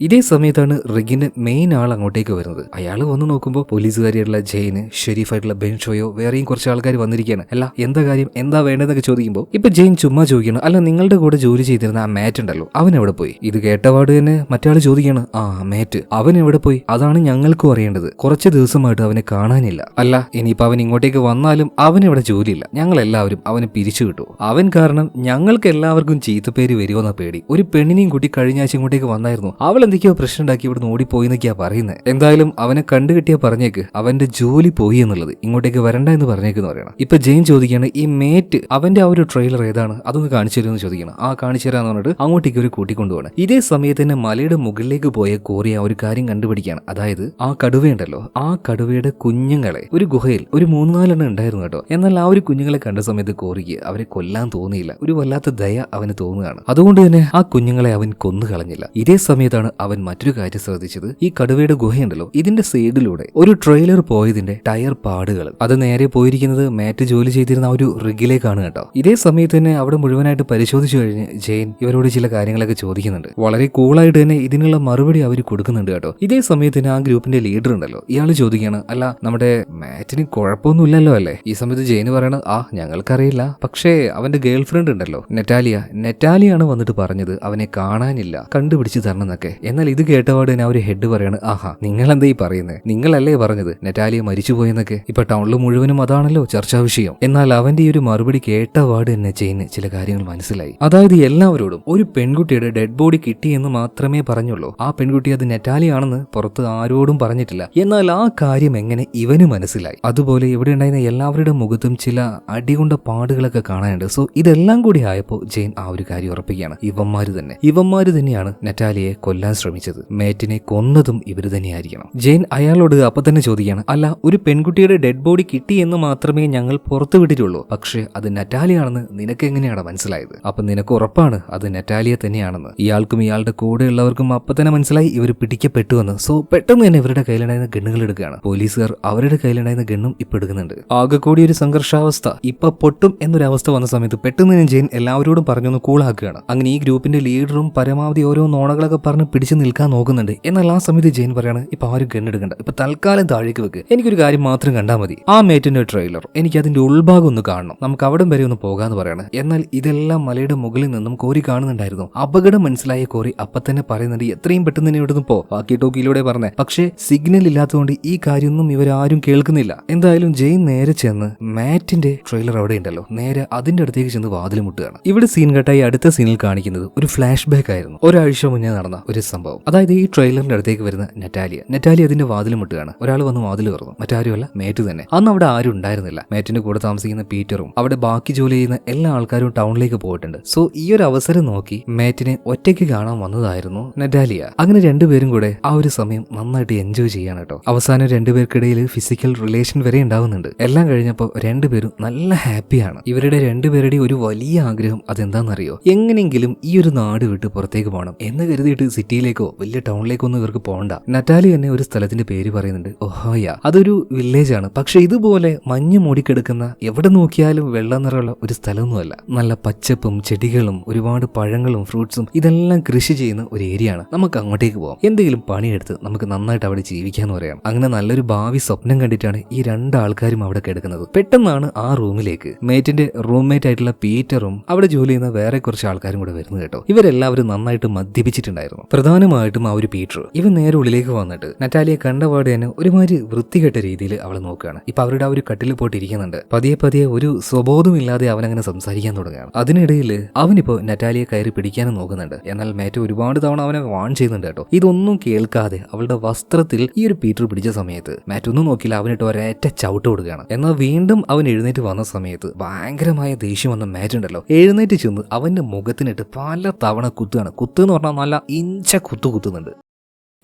ഇതേ സമയത്താണ് റിഗിന്റെ മെയിൻ ആൾ അങ്ങോട്ടേക്ക് വരുന്നത്. അയാൾ വന്ന് നോക്കുമ്പോൾ പോലീസുകാരിയായിട്ടുള്ള ജെയിന്, ഷെരീഫായിട്ടുള്ള ബെൻ ഷോയോ വേറെയും കുറച്ച് ആൾക്കാർ വന്നിരിക്കുകയാണ്. അല്ല എന്താ കാര്യം, എന്താ വേണ്ടതെന്നൊക്കെ ചോദിക്കുമ്പോൾ ഇപ്പൊ ജെയിൻ ചുമ്മാ ചോദിക്കണം, അല്ല നിങ്ങളുടെ കൂടെ ജോലി ചെയ്തിരുന്ന ആ മാറ്റ് ഉണ്ടല്ലോ അവൻ എവിടെ പോയി? ഇത് കേട്ടപാട് തന്നെ മറ്റാൾ ചോദിക്കുകയാണ്, ആ മാറ്റ് അവൻ എവിടെ പോയി? അതാണ് ഞങ്ങൾക്കും അറിയേണ്ടത്. കുറച്ച് ദിവസമായിട്ട് അവനെ കാണാനില്ല. അല്ല ഇനിയിപ്പോ അവൻ ഇങ്ങോട്ടേക്ക് വന്നാലും അവനിവിടെ ജോലിയില്ല. ഞങ്ങൾ എല്ലാവരും അവനെ പിരിച്ചു കിട്ടു. അവൻ കാരണം ഞങ്ങൾക്ക് എല്ലാവർക്കും ചീത്തപ്പേര് വരുമെന്ന പേടി. ഒരു പെണ്ണിനെയും കൂട്ടി കഴിഞ്ഞ ആഴ്ച ഇങ്ങോട്ടേക്ക് വന്നായിരുന്നു. അവൾ എന്തൊക്കെയോ പ്രശ്നം ഉണ്ടാക്കി ഇവിടുന്ന് ഓടിപ്പോയി എന്നൊക്കെയാ പറയുന്നത്. എന്തായാലും അവനെ കണ്ടുകിട്ടിയാ പറഞ്ഞേക്ക് അവന്റെ ജോലി പോയി എന്നുള്ളത്, ഇങ്ങോട്ടേക്ക് വരണ്ട എന്ന് പറഞ്ഞേക്കെന്ന് പറയണം. ഇപ്പൊ ജെയിൻ ചോദിക്കുകയാണ്, ഈ മേറ്റ് അവന്റെ ആ ഒരു ട്രെയിലർ ഏതാണ്, അതൊന്ന് കാണിച്ചു തരുമെന്ന് ചോദിക്കണം. ആ കാണിച്ചു തരാന്ന് പറഞ്ഞിട്ട് അങ്ങോട്ടേക്ക് ഒരു കൂട്ടിക്കൊണ്ടുപോകണം. ഇതേ സമയത്ത് തന്നെ മലയുടെ മുകളിലേക്ക് പോയ കോറി ആ ഒരു കാര്യം കണ്ടുപിടിക്കുകയാണ്. അതായത് ആ കടുവയുണ്ടല്ലോ, ആ കടുവയുടെ കുഞ്ഞുങ്ങളെ ഒരു ഗുഹയിൽ ഒരു 3-4 എണ്ണം ഉണ്ടായിരുന്നു കേട്ടോ. എന്നാൽ ആ ഒരു കുഞ്ഞുങ്ങളെ കണ്ട സമയത്ത് കോറിക്ക് അവരെ കൊല്ലാൻ തോന്നിയില്ല. ഒരു വല്ലാത്ത ദയ അവന് തോന്നുകയാണ്. അതുകൊണ്ട് തന്നെ ആ കുഞ്ഞുങ്ങളെ അവൻ കൊന്നു കളഞ്ഞില്ല. ഇതേ സമയത്താണ് അവൻ മറ്റൊരു കാര്യം ശ്രദ്ധിച്ചത്. ഈ കടുവയുടെ ഗുഹയുണ്ടല്ലോ, ഇതിന്റെ സൈഡിലൂടെ ഒരു ട്രെയിലർ പോയതിന്റെ ടയർ പാടുകൾ, അത് നേരെ പോയിരിക്കുന്നത് മാറ്റ് ജോലി ചെയ്തിരുന്ന ആ ഒരു റിഗിലേക്കാണ് കേട്ടോ. ഇതേ സമയത്ത് തന്നെ അവിടെ മുഴുവനായിട്ട് പരിശോധിച്ചു കഴിഞ്ഞ് ജെയിൻ ഇവരോട് ചില കാര്യങ്ങളൊക്കെ ചോദിക്കുന്നുണ്ട്. വളരെ കൂളായിട്ട് തന്നെ ഇതിനുള്ള മറുപടി അവർ കൊടുക്കുന്നുണ്ട് കേട്ടോ. ഇതേ സമയത്ത് തന്നെ ആ ഗ്രൂപ്പിന്റെ ലീഡർ ഉണ്ടല്ലോ, ഇയാൾ ചോദിക്കുകയാണ്, അല്ല നമ്മുടെ മാറ്റിന് കുഴപ്പമൊന്നുമില്ലല്ലോ അല്ലേ? ഈ സമയത്ത് ജെയിൻ പറയണത്, ആ ഞങ്ങൾക്കറിയില്ല, പക്ഷേ അവന്റെ ഗേൾ ഫ്രണ്ട് ഉണ്ടല്ലോ നെറ്റാലിയാണ് വന്നിട്ട് പറഞ്ഞത് അവനെ കാണാനില്ല, കണ്ടുപിടിച്ച് തരണം എന്നൊക്കെ. എന്നാൽ ഇത് കേട്ടപാട് തന്നെ ഒരു ഹെഡ് പറയാണ്, ആഹാ നിങ്ങൾ എന്താ ഈ പറയുന്നത്, നിങ്ങളല്ലേ പറഞ്ഞത് നെറ്റാലിയ മരിച്ചുപോയെന്നൊക്കെ, ഇപ്പൊ ടൗണിൽ മുഴുവനും അതാണല്ലോ ചർച്ചാ വിഷയം. എന്നാൽ അവന്റെ ഈ ഒരു മറുപടി കേട്ടപാട് തന്നെ ജെയിന് ചില കാര്യങ്ങൾ മനസ്സിലായി. അതായത് എല്ലാവരോടും ഒരു പെൺകുട്ടിയുടെ ഡെഡ് ബോഡി കിട്ടിയെന്ന് മാത്രമേ പറഞ്ഞുള്ളൂ. ആ പെൺകുട്ടി അത് നെറ്റാലിയാണെന്ന് പുറത്ത് ആരോടും പറഞ്ഞിട്ടില്ല. എന്നാൽ ആ കാര്യം എങ്ങനെ ഇവന് മനസ്സിലായി? അതുപോലെ ഇവിടെ ഉണ്ടായിരുന്ന എല്ലാവരുടെ മുഖത്തും ചില അടികൊണ്ട പാടുകളൊക്കെ കാണാനുണ്ട്. സോ ഇതെല്ലാം കൂടി ആയപ്പോൾ ജെയിൻ ആ ഒരു കാര്യം ഉറപ്പിക്കുകയാണ്, ഇവന്മാര് തന്നെയാണ് നെറ്റാലിയെ കൊല്ലാൻ ശ്രമിച്ചത്. മേറ്റിനെ കൊന്നതും ഇവര് തന്നെയായിരിക്കണം. ജെയിൻ അയാളോട് അപ്പൊ തന്നെ ചോദിക്കുകയാണ്, അല്ല ഒരു പെൺകുട്ടിയുടെ ഡെഡ് ബോഡി കിട്ടി എന്ന് മാത്രമേ ഞങ്ങൾ പുറത്തു വിട്ടിട്ടുള്ളൂ, പക്ഷെ അത് നെറ്റാലിയാണെന്ന് നിനക്ക് എങ്ങനെയാണ് മനസ്സിലായത്? അപ്പൊ നിനക്ക് ഉറപ്പാണ് അത് നെറ്റാലിയ തന്നെയാണെന്ന്. ഇയാൾക്കും ഇയാളുടെ കൂടെയുള്ളവർക്കും അപ്പൊ തന്നെ മനസ്സിലായി ഇവർ പിടിക്കപ്പെട്ടുവെന്ന്. സോ പെട്ടെന്ന് തന്നെ ഇവരുടെ കയ്യിലുണ്ടായിരുന്ന ഗണ്ണുകൾ എടുക്കുകയാണ്. പോലീസുകാർ അവരുടെ കയ്യിലുണ്ടായിരുന്ന ഗണ്ണും ഇപ്പൊ എടുക്കുന്നുണ്ട്. ആകെ കൂടി ഒരു സംഘർഷാവസ്ഥ ഇപ്പൊ പൊട്ടും എന്നൊരവസ്ഥ വന്ന സമയത്ത് പെട്ടെന്ന് തന്നെ ജെയിൻ എല്ലാവരോടും പറഞ്ഞൊന്ന് കൂളാക്കുകയാണ്. അങ്ങനെ ഈ ഗ്രൂപ്പിന്റെ ലീഡറും പരമാവധി ഓരോ നോണകളൊക്കെ പറഞ്ഞ് പിടിച്ചു നിൽക്കാൻ നോക്കുന്നുണ്ട്. എന്നാൽ ആ സമയത്ത് ജെയിൻ പറയാണ്, ഇപ്പൊ ആരും ഗണ്ണെടുക്കണ്ട, ഇപ്പൊ തൽക്കാലം താഴേക്ക് വെക്ക്, എനിക്കൊരു കാര്യം മാത്രം കണ്ടാൽ മതി, ആ മേറ്റിന്റെ ട്രെയിലർ എനിക്ക് അതിന്റെ ഉൾഭാഗം ഒന്ന് കാണണം, നമുക്ക് അവിടം വരെ ഒന്ന് പോകാന്ന് പറയാണ്. എന്നാൽ ഇതെല്ലാം മലയുടെ മുകളിൽ നിന്നും കോരി കാണുന്നുണ്ടായിരുന്നു. അപകടം മനസ്സിലായ കോറി അപ്പൊ തന്നെ പറയുന്നുണ്ട്, എത്രയും പെട്ടെന്ന് തന്നെ ഇവിടുന്ന് പോ, ബാക്കി ടോക്കിയിലൂടെ പറഞ്ഞേ. പക്ഷേ സിഗ്നൽ ഇല്ലാത്തതുകൊണ്ട് ഈ കാര്യമൊന്നും ഇവരാരും കേൾക്കുന്നില്ല. എന്തായാലും ജെയിൻ നേരെ ചെന്ന് മാറ്റിന്റെ ട്രെയിലർ അവിടെ ഉണ്ടല്ലോ, നേരെ അതിന്റെ അടുത്തേക്ക് ചെന്ന് വാതിൽ മുട്ടുകയാണ്. ഇവിടെ സീൻ കട്ടായി അടുത്ത സീനിൽ കാണിക്കുന്നത് ഒരു ഫ്ലാഷ് ബാക്ക് ആയിരുന്നു. ഒരാഴ്ച മുന്നേ നടന്ന ഒരു സംഭവം. അതായത് ഈ ട്രെയിലറിന്റെ അടുത്തേക്ക് വരുന്ന നെറ്റാലിയ അതിന്റെ വാതിൽ മുട്ടുകയാണ്. ഒരാൾ വന്ന് വാതിൽ തുറന്നു, മറ്റാരുമല്ല മേറ്റ് തന്നെ. അന്ന് അവിടെ ആരും ഉണ്ടായിരുന്നില്ല. മേറ്റിന്റെ കൂടെ താമസിക്കുന്ന പീറ്ററും അവിടെ ബാക്കി ജോലി ചെയ്യുന്ന എല്ലാ ആൾക്കാരും ടൗണിലേക്ക് പോയിട്ടുണ്ട്. സോ ഈ ഒരു അവസരം നോക്കി മേറ്റിനെ ഒറ്റയ്ക്ക് കാണാൻ വന്നതായിരുന്നു നെറ്റാലിയ. അങ്ങനെ രണ്ടുപേരും കൂടെ ആ ഒരു സമയം നന്നായിട്ട് എൻജോയ് ചെയ്യാണ് കേട്ടോ. അവസാനം രണ്ടുപേർക്കിടയിൽ ഫിസിക്കൽ റിലേഷൻ വരെ ഉണ്ടാവുന്നുണ്ട്. എല്ലാം കഴിഞ്ഞപ്പോൾ രണ്ടുപേരും നല്ല ഹാപ്പിയാണ്. ഇവരുടെ രണ്ടുപേരുടെയും ഒരു വലിയ ആഗ്രഹം അതെന്താണെന്നറിയോ, എങ്ങനെയെങ്കിലും ഈ ഒരു നാട് വിട്ട് പുറത്തേക്ക് പോകണം എന്ന് കരുതിയിട്ട് സിറ്റിയിലേക്കോ വലിയ ടൗണിലേക്കോ ഒന്നും ഇവർക്ക് പോകണ്ട. നറ്റാലി തന്നെ ഒരു സ്ഥലത്തിന്റെ പേര് പറയുന്നുണ്ട്, ഒഹായ. അതൊരു വില്ലേജ് ആണ്, പക്ഷെ ഇതുപോലെ മഞ്ഞ് മൂടിക്കെടുക്കുന്ന എവിടെ നോക്കിയാലും വെള്ള നിറമുള്ള ഒരു സ്ഥലമൊന്നുമല്ല. നല്ല പച്ചപ്പും ചെടികളും ഒരുപാട് പഴങ്ങളും ഫ്രൂട്ട്സും ഇതെല്ലാം കൃഷി ചെയ്യുന്ന ഒരു ഏരിയ ആണ്. നമുക്ക് അങ്ങോട്ടേക്ക് പോകാം, എന്തെങ്കിലും പണിയെടുത്ത് നമുക്ക് നന്നായിട്ട് അവിടെ ജീവിക്കാന്ന് പറയാം. അങ്ങനെ നല്ലൊരു ഭാവി സ്വപ്നം കണ്ടിട്ടാണ് ഈ രണ്ടാൾക്കാരും അവിടെ കിടക്കുന്നത്. പെട്ടെന്നാണ് ആ റൂമിലേക്ക് മേറ്റിന്റെ റൂംമേറ്റ് ആയിട്ടുള്ള പീറ്ററും അവിടെ ജോലി ചെയ്യുന്ന വേറെ കുറച്ച് ആൾക്കാരും കൂടെ വരുന്നത് കേട്ടോ. ഇവരെല്ലാവരും നന്നായിട്ട് മദ്യപിച്ചിട്ടുണ്ടായിരുന്നു. പ്രധാനമായിട്ടും ആ ഒരു പീറ്റർ ഇവൻ നേരെ ഉള്ളിലേക്ക് വന്നിട്ട് നറ്റാലിയെ കണ്ടപാട് തന്നെ ഒരുമാതിരി വൃത്തികെട്ട രീതിയിൽ അവളെ നോക്കുകയാണ്. ഇപ്പൊ അവരുടെ ആ ഒരു കട്ടിൽ പോയിട്ട് ഇരിക്കുന്നുണ്ട്. പതിയെ ഒരു സ്വബോധമില്ലാതെ അവനങ്ങനെ സംസാരിക്കാൻ തുടങ്ങുകയാണ്. അതിനിടയിൽ അവനിപ്പോ നറ്റാലിയെ കയറി പിടിക്കാനും നോക്കുന്നുണ്ട്. എന്നാൽ മേറ്റ് ഒരുപാട് തവണ അവനെ വാൺ ചെയ്യുന്നുണ്ട് കേട്ടോ. ഇതൊന്നും കേൾക്കാതെ അവളുടെ വസ്ത്രത്തിൽ ഈ ഒരു പീറ്റർ പിടിച്ച സമയത്ത് മാറ്റ് ഒന്നും നോക്കില്ല, അവനിട്ട് ഒരേറ്റ ചവിട്ട് കൊടുക്കുകയാണ്. എന്നാൽ വീണ്ടും അവൻ എഴുന്നേറ്റ് വന്ന സമയത്ത് ഭയങ്കരമായ ദേഷ്യം വന്ന മാറ്റ് ഉണ്ടല്ലോ, എഴുന്നേറ്റ് ചെന്ന് അവന്റെ മുഖത്തിനിട്ട് പല തവണ കുത്തുകയാണ്. കുത്തെന്ന് പറഞ്ഞാൽ നല്ല ഇഞ്ച കുത്തുന്നുണ്ട്.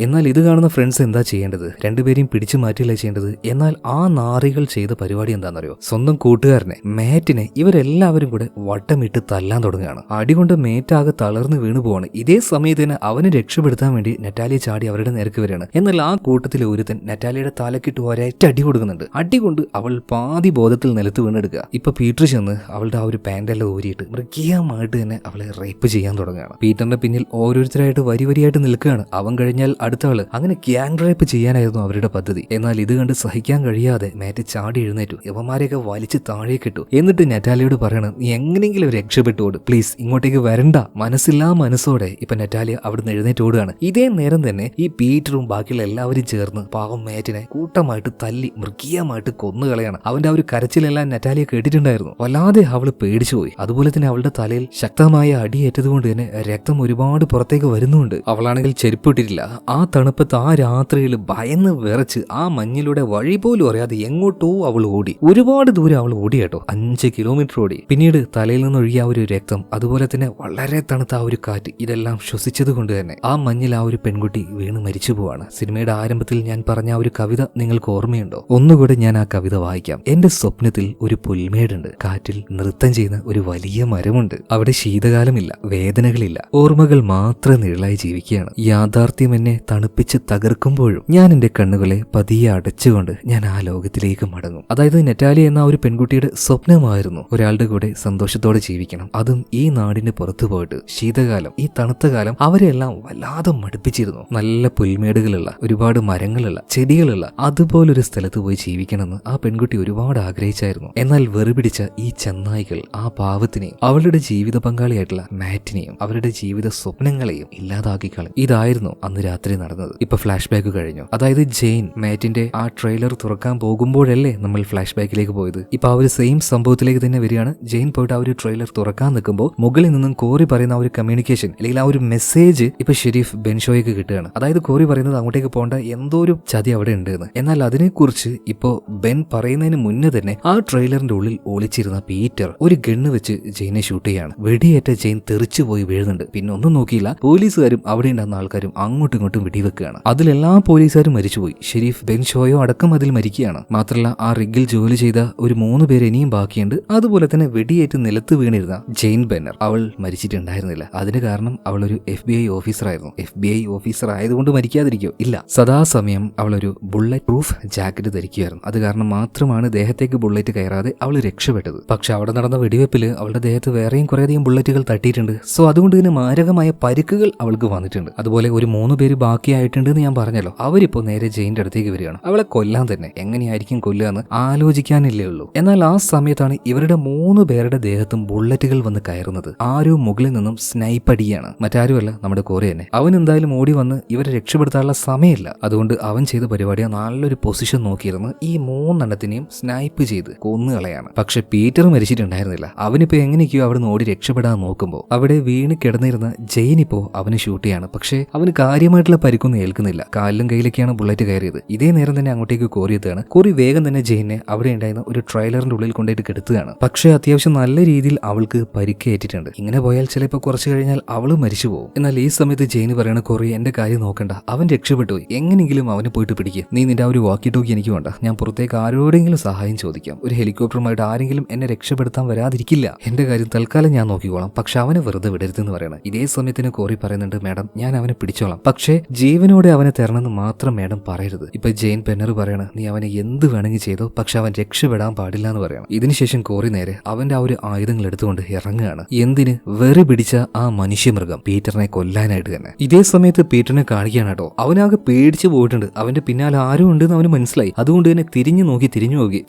എന്നാൽ ഇത് കാണുന്ന ഫ്രണ്ട്സ് എന്താ ചെയ്യേണ്ടത്? രണ്ടുപേരെയും പിടിച്ചു മാറ്റിയല്ലേ ചെയ്യേണ്ടത്. എന്നാൽ ആ നാറികൾ ചെയ്ത പരിപാടി എന്താണെന്നറിയോ, സ്വന്തം കൂട്ടുകാരനെ മേറ്റിനെ ഇവരെല്ലാവരും കൂടെ വട്ടമിട്ട് തല്ലാൻ തുടങ്ങുകയാണ്. അടികൊണ്ട് മേറ്റാകെ തളർന്ന് വീണു പോവാണ്. ഇതേ സമയത്തിന് അവനെ രക്ഷപ്പെടുത്താൻ വേണ്ടി നെറ്റാലിയ ചാടി അവരുടെ നേർക്ക് വരികയാണ്. എന്നാൽ ആ കൂട്ടത്തിലെ ഒരുത്തൻ നെറ്റാലിയുടെ തലക്കിട്ട് ഒരേറ്റ അടി കൊടുക്കുന്നുണ്ട്. അടി കൊണ്ട് അവൾ പാതി ബോധത്തിൽ നിലത്ത് വീണെടുക്കുക. ഇപ്പൊ പീറ്റർ ചെന്ന് അവളുടെ ആ ഒരു പാൻറ്റെല്ലാം ഊരിയിട്ട് മൃഗീയമായിട്ട് തന്നെ അവളെ റേപ്പ് ചെയ്യാൻ തുടങ്ങുകയാണ്. പീറ്ററിന്റെ പിന്നിൽ ഓരോരുത്തരായിട്ട് വരിയായിട്ട് നിൽക്കുകയാണ്. അവൻ കഴിഞ്ഞാൽ അടുത്ത ആള്. അങ്ങനെ ഗ്യാങ് റേപ്പ് ചെയ്യാനായിരുന്നു അവരുടെ പദ്ധതി. എന്നാൽ ഇത് കണ്ട് സഹിക്കാൻ കഴിയാതെ മേറ്റ് ചാടി എഴുന്നേറ്റു. യവന്മാരെയൊക്കെ വലിച്ച് താഴേക്കിട്ടു. എന്നിട്ട് നെറ്റാലിയോട് പറയണം, നീ എങ്ങനെയെങ്കിലും രക്ഷപ്പെട്ടോട്, പ്ലീസ് ഇങ്ങോട്ടേക്ക് വരണ്ട. മനസ്സില്ലാ മനസ്സോടെ ഇപ്പൊ നെറ്റാലിയ അവിടുന്ന് എഴുന്നേറ്റ് ഓടുകയാണ്. ഇതേ നേരം തന്നെ ഈ പീറ്ററും ബാക്കിയുള്ള എല്ലാവരും ചേർന്ന് പാവം മേറ്റിനെ കൂട്ടമായിട്ട് തല്ലി മൃഗീയമായിട്ട് കൊന്നുകളയാണ്. അവന്റെ ആ ഒരു കരച്ചിലെല്ലാം നെറ്റാലിയ കേട്ടിട്ടുണ്ടായിരുന്നു. വല്ലാതെ അവള് പേടിച്ചുപോയി. അതുപോലെ തന്നെ അവളുടെ തലയിൽ ശക്തമായ അടിയേറ്റതുകൊണ്ട് തന്നെ രക്തം ഒരുപാട് പുറത്തേക്ക് വരുന്നുണ്ട്. അവളാണെങ്കിൽ ചെരുപ്പിട്ടിട്ടില്ല. ആ തണുപ്പത്ത് ആ രാത്രിയിൽ ഭയന്ന് വിറച്ച് ആ മഞ്ഞിലൂടെ വഴി പോലും അറിയാതെ എങ്ങോട്ടോ അവൾ ഓടി. ഒരുപാട് ദൂരം അവൾ ഓടി കേട്ടോ, 5 കിലോമീറ്റർ ഓടി. പിന്നീട് തലയിൽ നിന്നൊഴുകിയ ആ ഒരു രക്തം, അതുപോലെ തന്നെ വളരെ തണുത്ത ആ ഒരു കാറ്റ്, ഇതെല്ലാം ശ്വസിച്ചത് കൊണ്ട് തന്നെ ആ മഞ്ഞിൽ ആ ഒരു പെൺകുട്ടി വീണ് മരിച്ചു പോവാണ്. സിനിമയുടെ ആരംഭത്തിൽ ഞാൻ പറഞ്ഞ ആ ഒരു കവിത നിങ്ങൾക്ക് ഓർമ്മയുണ്ടോ? ഒന്നുകൂടെ ഞാൻ ആ കവിത വായിക്കാം. എന്റെ സ്വപ്നത്തിൽ ഒരു പുൽമേടുണ്ട്, കാറ്റിൽ നൃത്തം ചെയ്യുന്ന ഒരു വലിയ മരമുണ്ട്, അവിടെ ശീതകാലമില്ല, വേദനകളില്ല, ഓർമ്മകൾ മാത്രം നിഴലായി ജീവിക്കുകയാണ്. യാഥാർത്ഥ്യം എന്നെ തണുപ്പിച്ച് തകർക്കുമ്പോഴും ഞാൻ എന്റെ കണ്ണുകളെ പതിയെ അടച്ചുകൊണ്ട് ഞാൻ ആ ലോകത്തിലേക്ക് മടങ്ങും. അതായത് നെറ്റാലിയ എന്ന ഒരു പെൺകുട്ടിയുടെ സ്വപ്നമായിരുന്നു ഒരാളുടെ കൂടെ സന്തോഷത്തോടെ ജീവിക്കണം, അതും ഈ നാടിന് പുറത്തു പോയിട്ട്. ശീതകാലം, ഈ തണുത്ത കാലം അവരെല്ലാം വല്ലാതെ മടുപ്പിച്ചിരുന്നു. നല്ല പുൽമേടുകളുള്ള, ഒരുപാട് മരങ്ങളുള്ള, ചെടികളുള്ള അതുപോലൊരു സ്ഥലത്ത് പോയി ജീവിക്കണമെന്ന് ആ പെൺകുട്ടി ഒരുപാട് ആഗ്രഹിച്ചായിരുന്നു. എന്നാൽ വെറുപിടിച്ച ഈ ചെന്നായ്കൾ ആ പാവത്തിനെയും അവളുടെ ജീവിത പങ്കാളിയായിട്ടുള്ള മാറ്റിനെയും അവരുടെ ജീവിത സ്വപ്നങ്ങളെയും ഇല്ലാതാക്കി കളഞ്ഞു. ഇതായിരുന്നു അന്ന് രാത്രി നടന്നത്. ഇപ്പൊ ഫ്ലാഷ് ബാക്ക് കഴിഞ്ഞു. അതായത് ജെയിൻ മാറ്റിന്റെ ആ ട്രെയിലർ തുറക്കാൻ പോകുമ്പോഴല്ലേ നമ്മൾ ഫ്ലാഷ് ബാക്കിലേക്ക് പോയത്. ഇപ്പൊ ആ ഒരു സെയിം സംഭവത്തിലേക്ക് തന്നെ വരികയാണ്. ജെയിൻ പോയിട്ട് ആ ഒരു ട്രെയിലർ തുറക്കാൻ നിൽക്കുമ്പോൾ മുകളിൽ നിന്നും കോറി പറയുന്ന ആ ഒരു കമ്മ്യൂണിക്കേഷൻ അല്ലെങ്കിൽ ആ ഒരു മെസ്സേജ് ഇപ്പൊ ഷെരീഫ് ബെൻഷോയ്ക്ക് കിട്ടുകയാണ്. അതായത് കോറി പറയുന്നത് അങ്ങോട്ടേക്ക് പോകേണ്ട എന്തോ ഒരു ചതി അവിടെ ഉണ്ട് എന്ന്. എന്നാൽ അതിനെക്കുറിച്ച് ഇപ്പോ ബെൻ പറയുന്നതിന് മുന്നേ തന്നെ ആ ട്രെയിലറിന്റെ ഉള്ളിൽ ഒളിച്ചിരുന്ന പീറ്റർ ഒരു ഗണ്ണ് വെച്ച് ജെയിനെ ഷൂട്ട് ചെയ്യാണ്. വെടിയേറ്റ ജെയിൻ തെറിച്ചു പോയി വീഴുന്നുണ്ട്. പിന്നെ ഒന്നും നോക്കിയില്ല, പോലീസുകാരും അവിടെ ഉണ്ടാകുന്ന ആൾക്കാരും അങ്ങോട്ടും ഇങ്ങോട്ടും വെടിവെക്കുകയാണ്. അതിലെല്ലാ പോലീസുകാരും മരിച്ചുപോയി. ഷെരീഫ് ബെൻഷോയോ അടക്കം അതിൽ മരിക്കുകയാണ്. മാത്രമല്ല ആ റിഗിൽ ജോലി ചെയ്ത ഒരു 3 പേര് ഇനിയും ബാക്കിയുണ്ട്. അതുപോലെ തന്നെ വെടിയേറ്റ് നിലത്ത് വീണിരുന്ന ജെയിൻ ബെന്നർ, അവൾ മരിച്ചിട്ടുണ്ടായിരുന്നില്ല. അതിന് കാരണം അവൾ ഒരു FBI ഓഫീസർ ആയിരുന്നു. FBI ഓഫീസർ ആയതുകൊണ്ട് മരിക്കാതിരിക്കോ? ഇല്ല, സദാസമയം അവൾ ഒരു ബുള്ളറ്റ് പ്രൂഫ് ജാക്കറ്റ് ധരിക്കുകയായിരുന്നു. അത് കാരണം മാത്രമാണ് ദേഹത്തേക്ക് ബുള്ളറ്റ് കയറാതെ അവൾ രക്ഷപ്പെട്ടത്. പക്ഷെ അവിടെ നടന്ന വെടിവെപ്പില് അവളുടെ ദേഹത്ത് വേറെയും കുറേയധികം ബുള്ളറ്റുകൾ തട്ടിയിട്ടുണ്ട്. സോ അതുകൊണ്ട് തന്നെ മാരകമായ പരിക്കുകൾ അവൾക്ക് വന്നിട്ടുണ്ട്. അതുപോലെ ഒരു 3 പേര് ബാക്കിയായിട്ടുണ്ട് എന്ന് ഞാൻ പറഞ്ഞല്ലോ. അവരിപ്പോ നേരെ ജെയിന്റെ അടുത്തേക്ക് വരികയാണ്. അവളെ കൊല്ലാൻ തന്നെ. എങ്ങനെയായിരിക്കും കൊല്ലുക എന്ന് ആലോചിക്കാനില്ലേ ഉള്ളൂ. എന്നാൽ ആ സമയത്താണ് ഇവരുടെ 3 പേരുടെ ദേഹത്തും ബുള്ളറ്റുകൾ വന്ന് കയറുന്നത്. ആരോ മുകളിൽ നിന്നും സ്നൈപ്പ് അടിയാണ്. മറ്റാരുമല്ല, നമ്മുടെ കോറി തന്നെ. അവൻ എന്തായാലും ഓടി വന്ന് ഇവരെ രക്ഷപ്പെടുത്താനുള്ള സമയമില്ല. അതുകൊണ്ട് അവൻ ചെയ്ത പരിപാടിയാണ് നല്ലൊരു പൊസിഷൻ നോക്കിയിരുന്ന് ഈ 3 എണ്ണത്തിനെയും സ്നൈപ്പ് ചെയ്ത് കൊന്നുകളയാണ്. പക്ഷെ പീറ്റർ മരിച്ചിട്ടുണ്ടായിരുന്നില്ല. അവനിപ്പോ എങ്ങനെയൊക്കെയോ അവിടെ നിന്ന് ഓടി രക്ഷപ്പെടാൻ നോക്കുമ്പോൾ അവിടെ വീണ് കിടന്നിരുന്ന ജെയിൻ ഇപ്പോ അവന് ഷൂട്ട് ചെയ്യാണ്. പക്ഷെ അവന് കാര്യമായിട്ടുള്ള പരിക്കൊന്നും ഏൽക്കുന്നില്ല. കാലിലും കയ്യിലൊക്കെയാണ് ബുള്ളറ്റ് കയറിയത്. ഇതേ നേരം തന്നെ അങ്ങോട്ടേക്ക് കോറി എത്തുകയാണ്. കോറി വേഗം തന്നെ ജെയിനെ അവിടെ ഉണ്ടായിരുന്ന ഒരു ട്രെയിലറിന്റെ ഉള്ളിൽ കൊണ്ടുപോയിട്ട് കെടുത്തുകയാണ്. പക്ഷെ അത്യാവശ്യം നല്ല രീതിയിൽ അവൾക്ക് പരിക്കേറ്റിട്ടുണ്ട്. ഇങ്ങനെ പോയാൽ ചിലപ്പോൾ കുറച്ചു കഴിഞ്ഞാൽ അവള് മരിച്ചു പോകും. എന്നാൽ ഈ സമയത്ത് ജെയിന് പറയണ കോറി, എന്റെ കാര്യം നോക്കണ്ട, അവൻ രക്ഷപ്പെട്ടു, എങ്ങനെയെങ്കിലും അവനെ പോയിട്ട് പിടിക്കുക. നീ നിന്റെ ആ ഒരു വാക്കി ടോക്കി എനിക്ക് വേണ്ട. ഞാൻ പുറത്തേക്ക് ആരോടെങ്കിലും സഹായം ചോദിക്കാം. ഒരു ഹെലികോപ്റ്ററുമായിട്ട് ആരെങ്കിലും എന്നെ രക്ഷപ്പെടുത്താൻ വരാതിരിക്കില്ല. എന്റെ കാര്യം തൽക്കാലം ഞാൻ നോക്കിക്കോളാം. പക്ഷെ അവനെ വെറുതെ വിടരുതെന്ന് പറയണം. ഇതേ സമയത്തിന് കോറി പറയുന്നുണ്ട്, മാഡം ഞാൻ അവനെ പിടിച്ചോളാം, പക്ഷേ ജീവനോടെ അവനെ തരണമെന്ന് മാത്രം മാഡം പറയരുത്. ഇപ്പൊ ജെയിൻ പെന്നർ പറയണം, നീ അവനെ എന്ത് വേണമെങ്കിൽ ചെയ്തോ, പക്ഷെ അവൻ രക്ഷപ്പെടാൻ പാടില്ല എന്ന് പറയണം. ഇതിനുശേഷം കോറി നേരെ അവന്റെ ആ ഒരു ആയുധങ്ങൾ എടുത്തുകൊണ്ട് ഇറങ്ങുകയാണ്. എന്തിന്? വെറി പിടിച്ച ആ മനുഷ്യമൃഗം പീറ്ററിനെ കൊല്ലാനായിട്ട് തന്നെ. ഇതേ സമയത്ത് പീറ്ററിനെ കാണിക്കുകയാണ് കേട്ടോ. അവനാകെ പേടിച്ചു പോയിട്ടുണ്ട്. അവന്റെ പിന്നാലെ ആരും ഉണ്ടെന്ന് അവന് മനസ്സിലായി. അതുകൊണ്ട് തന്നെ തിരിഞ്ഞു നോക്കി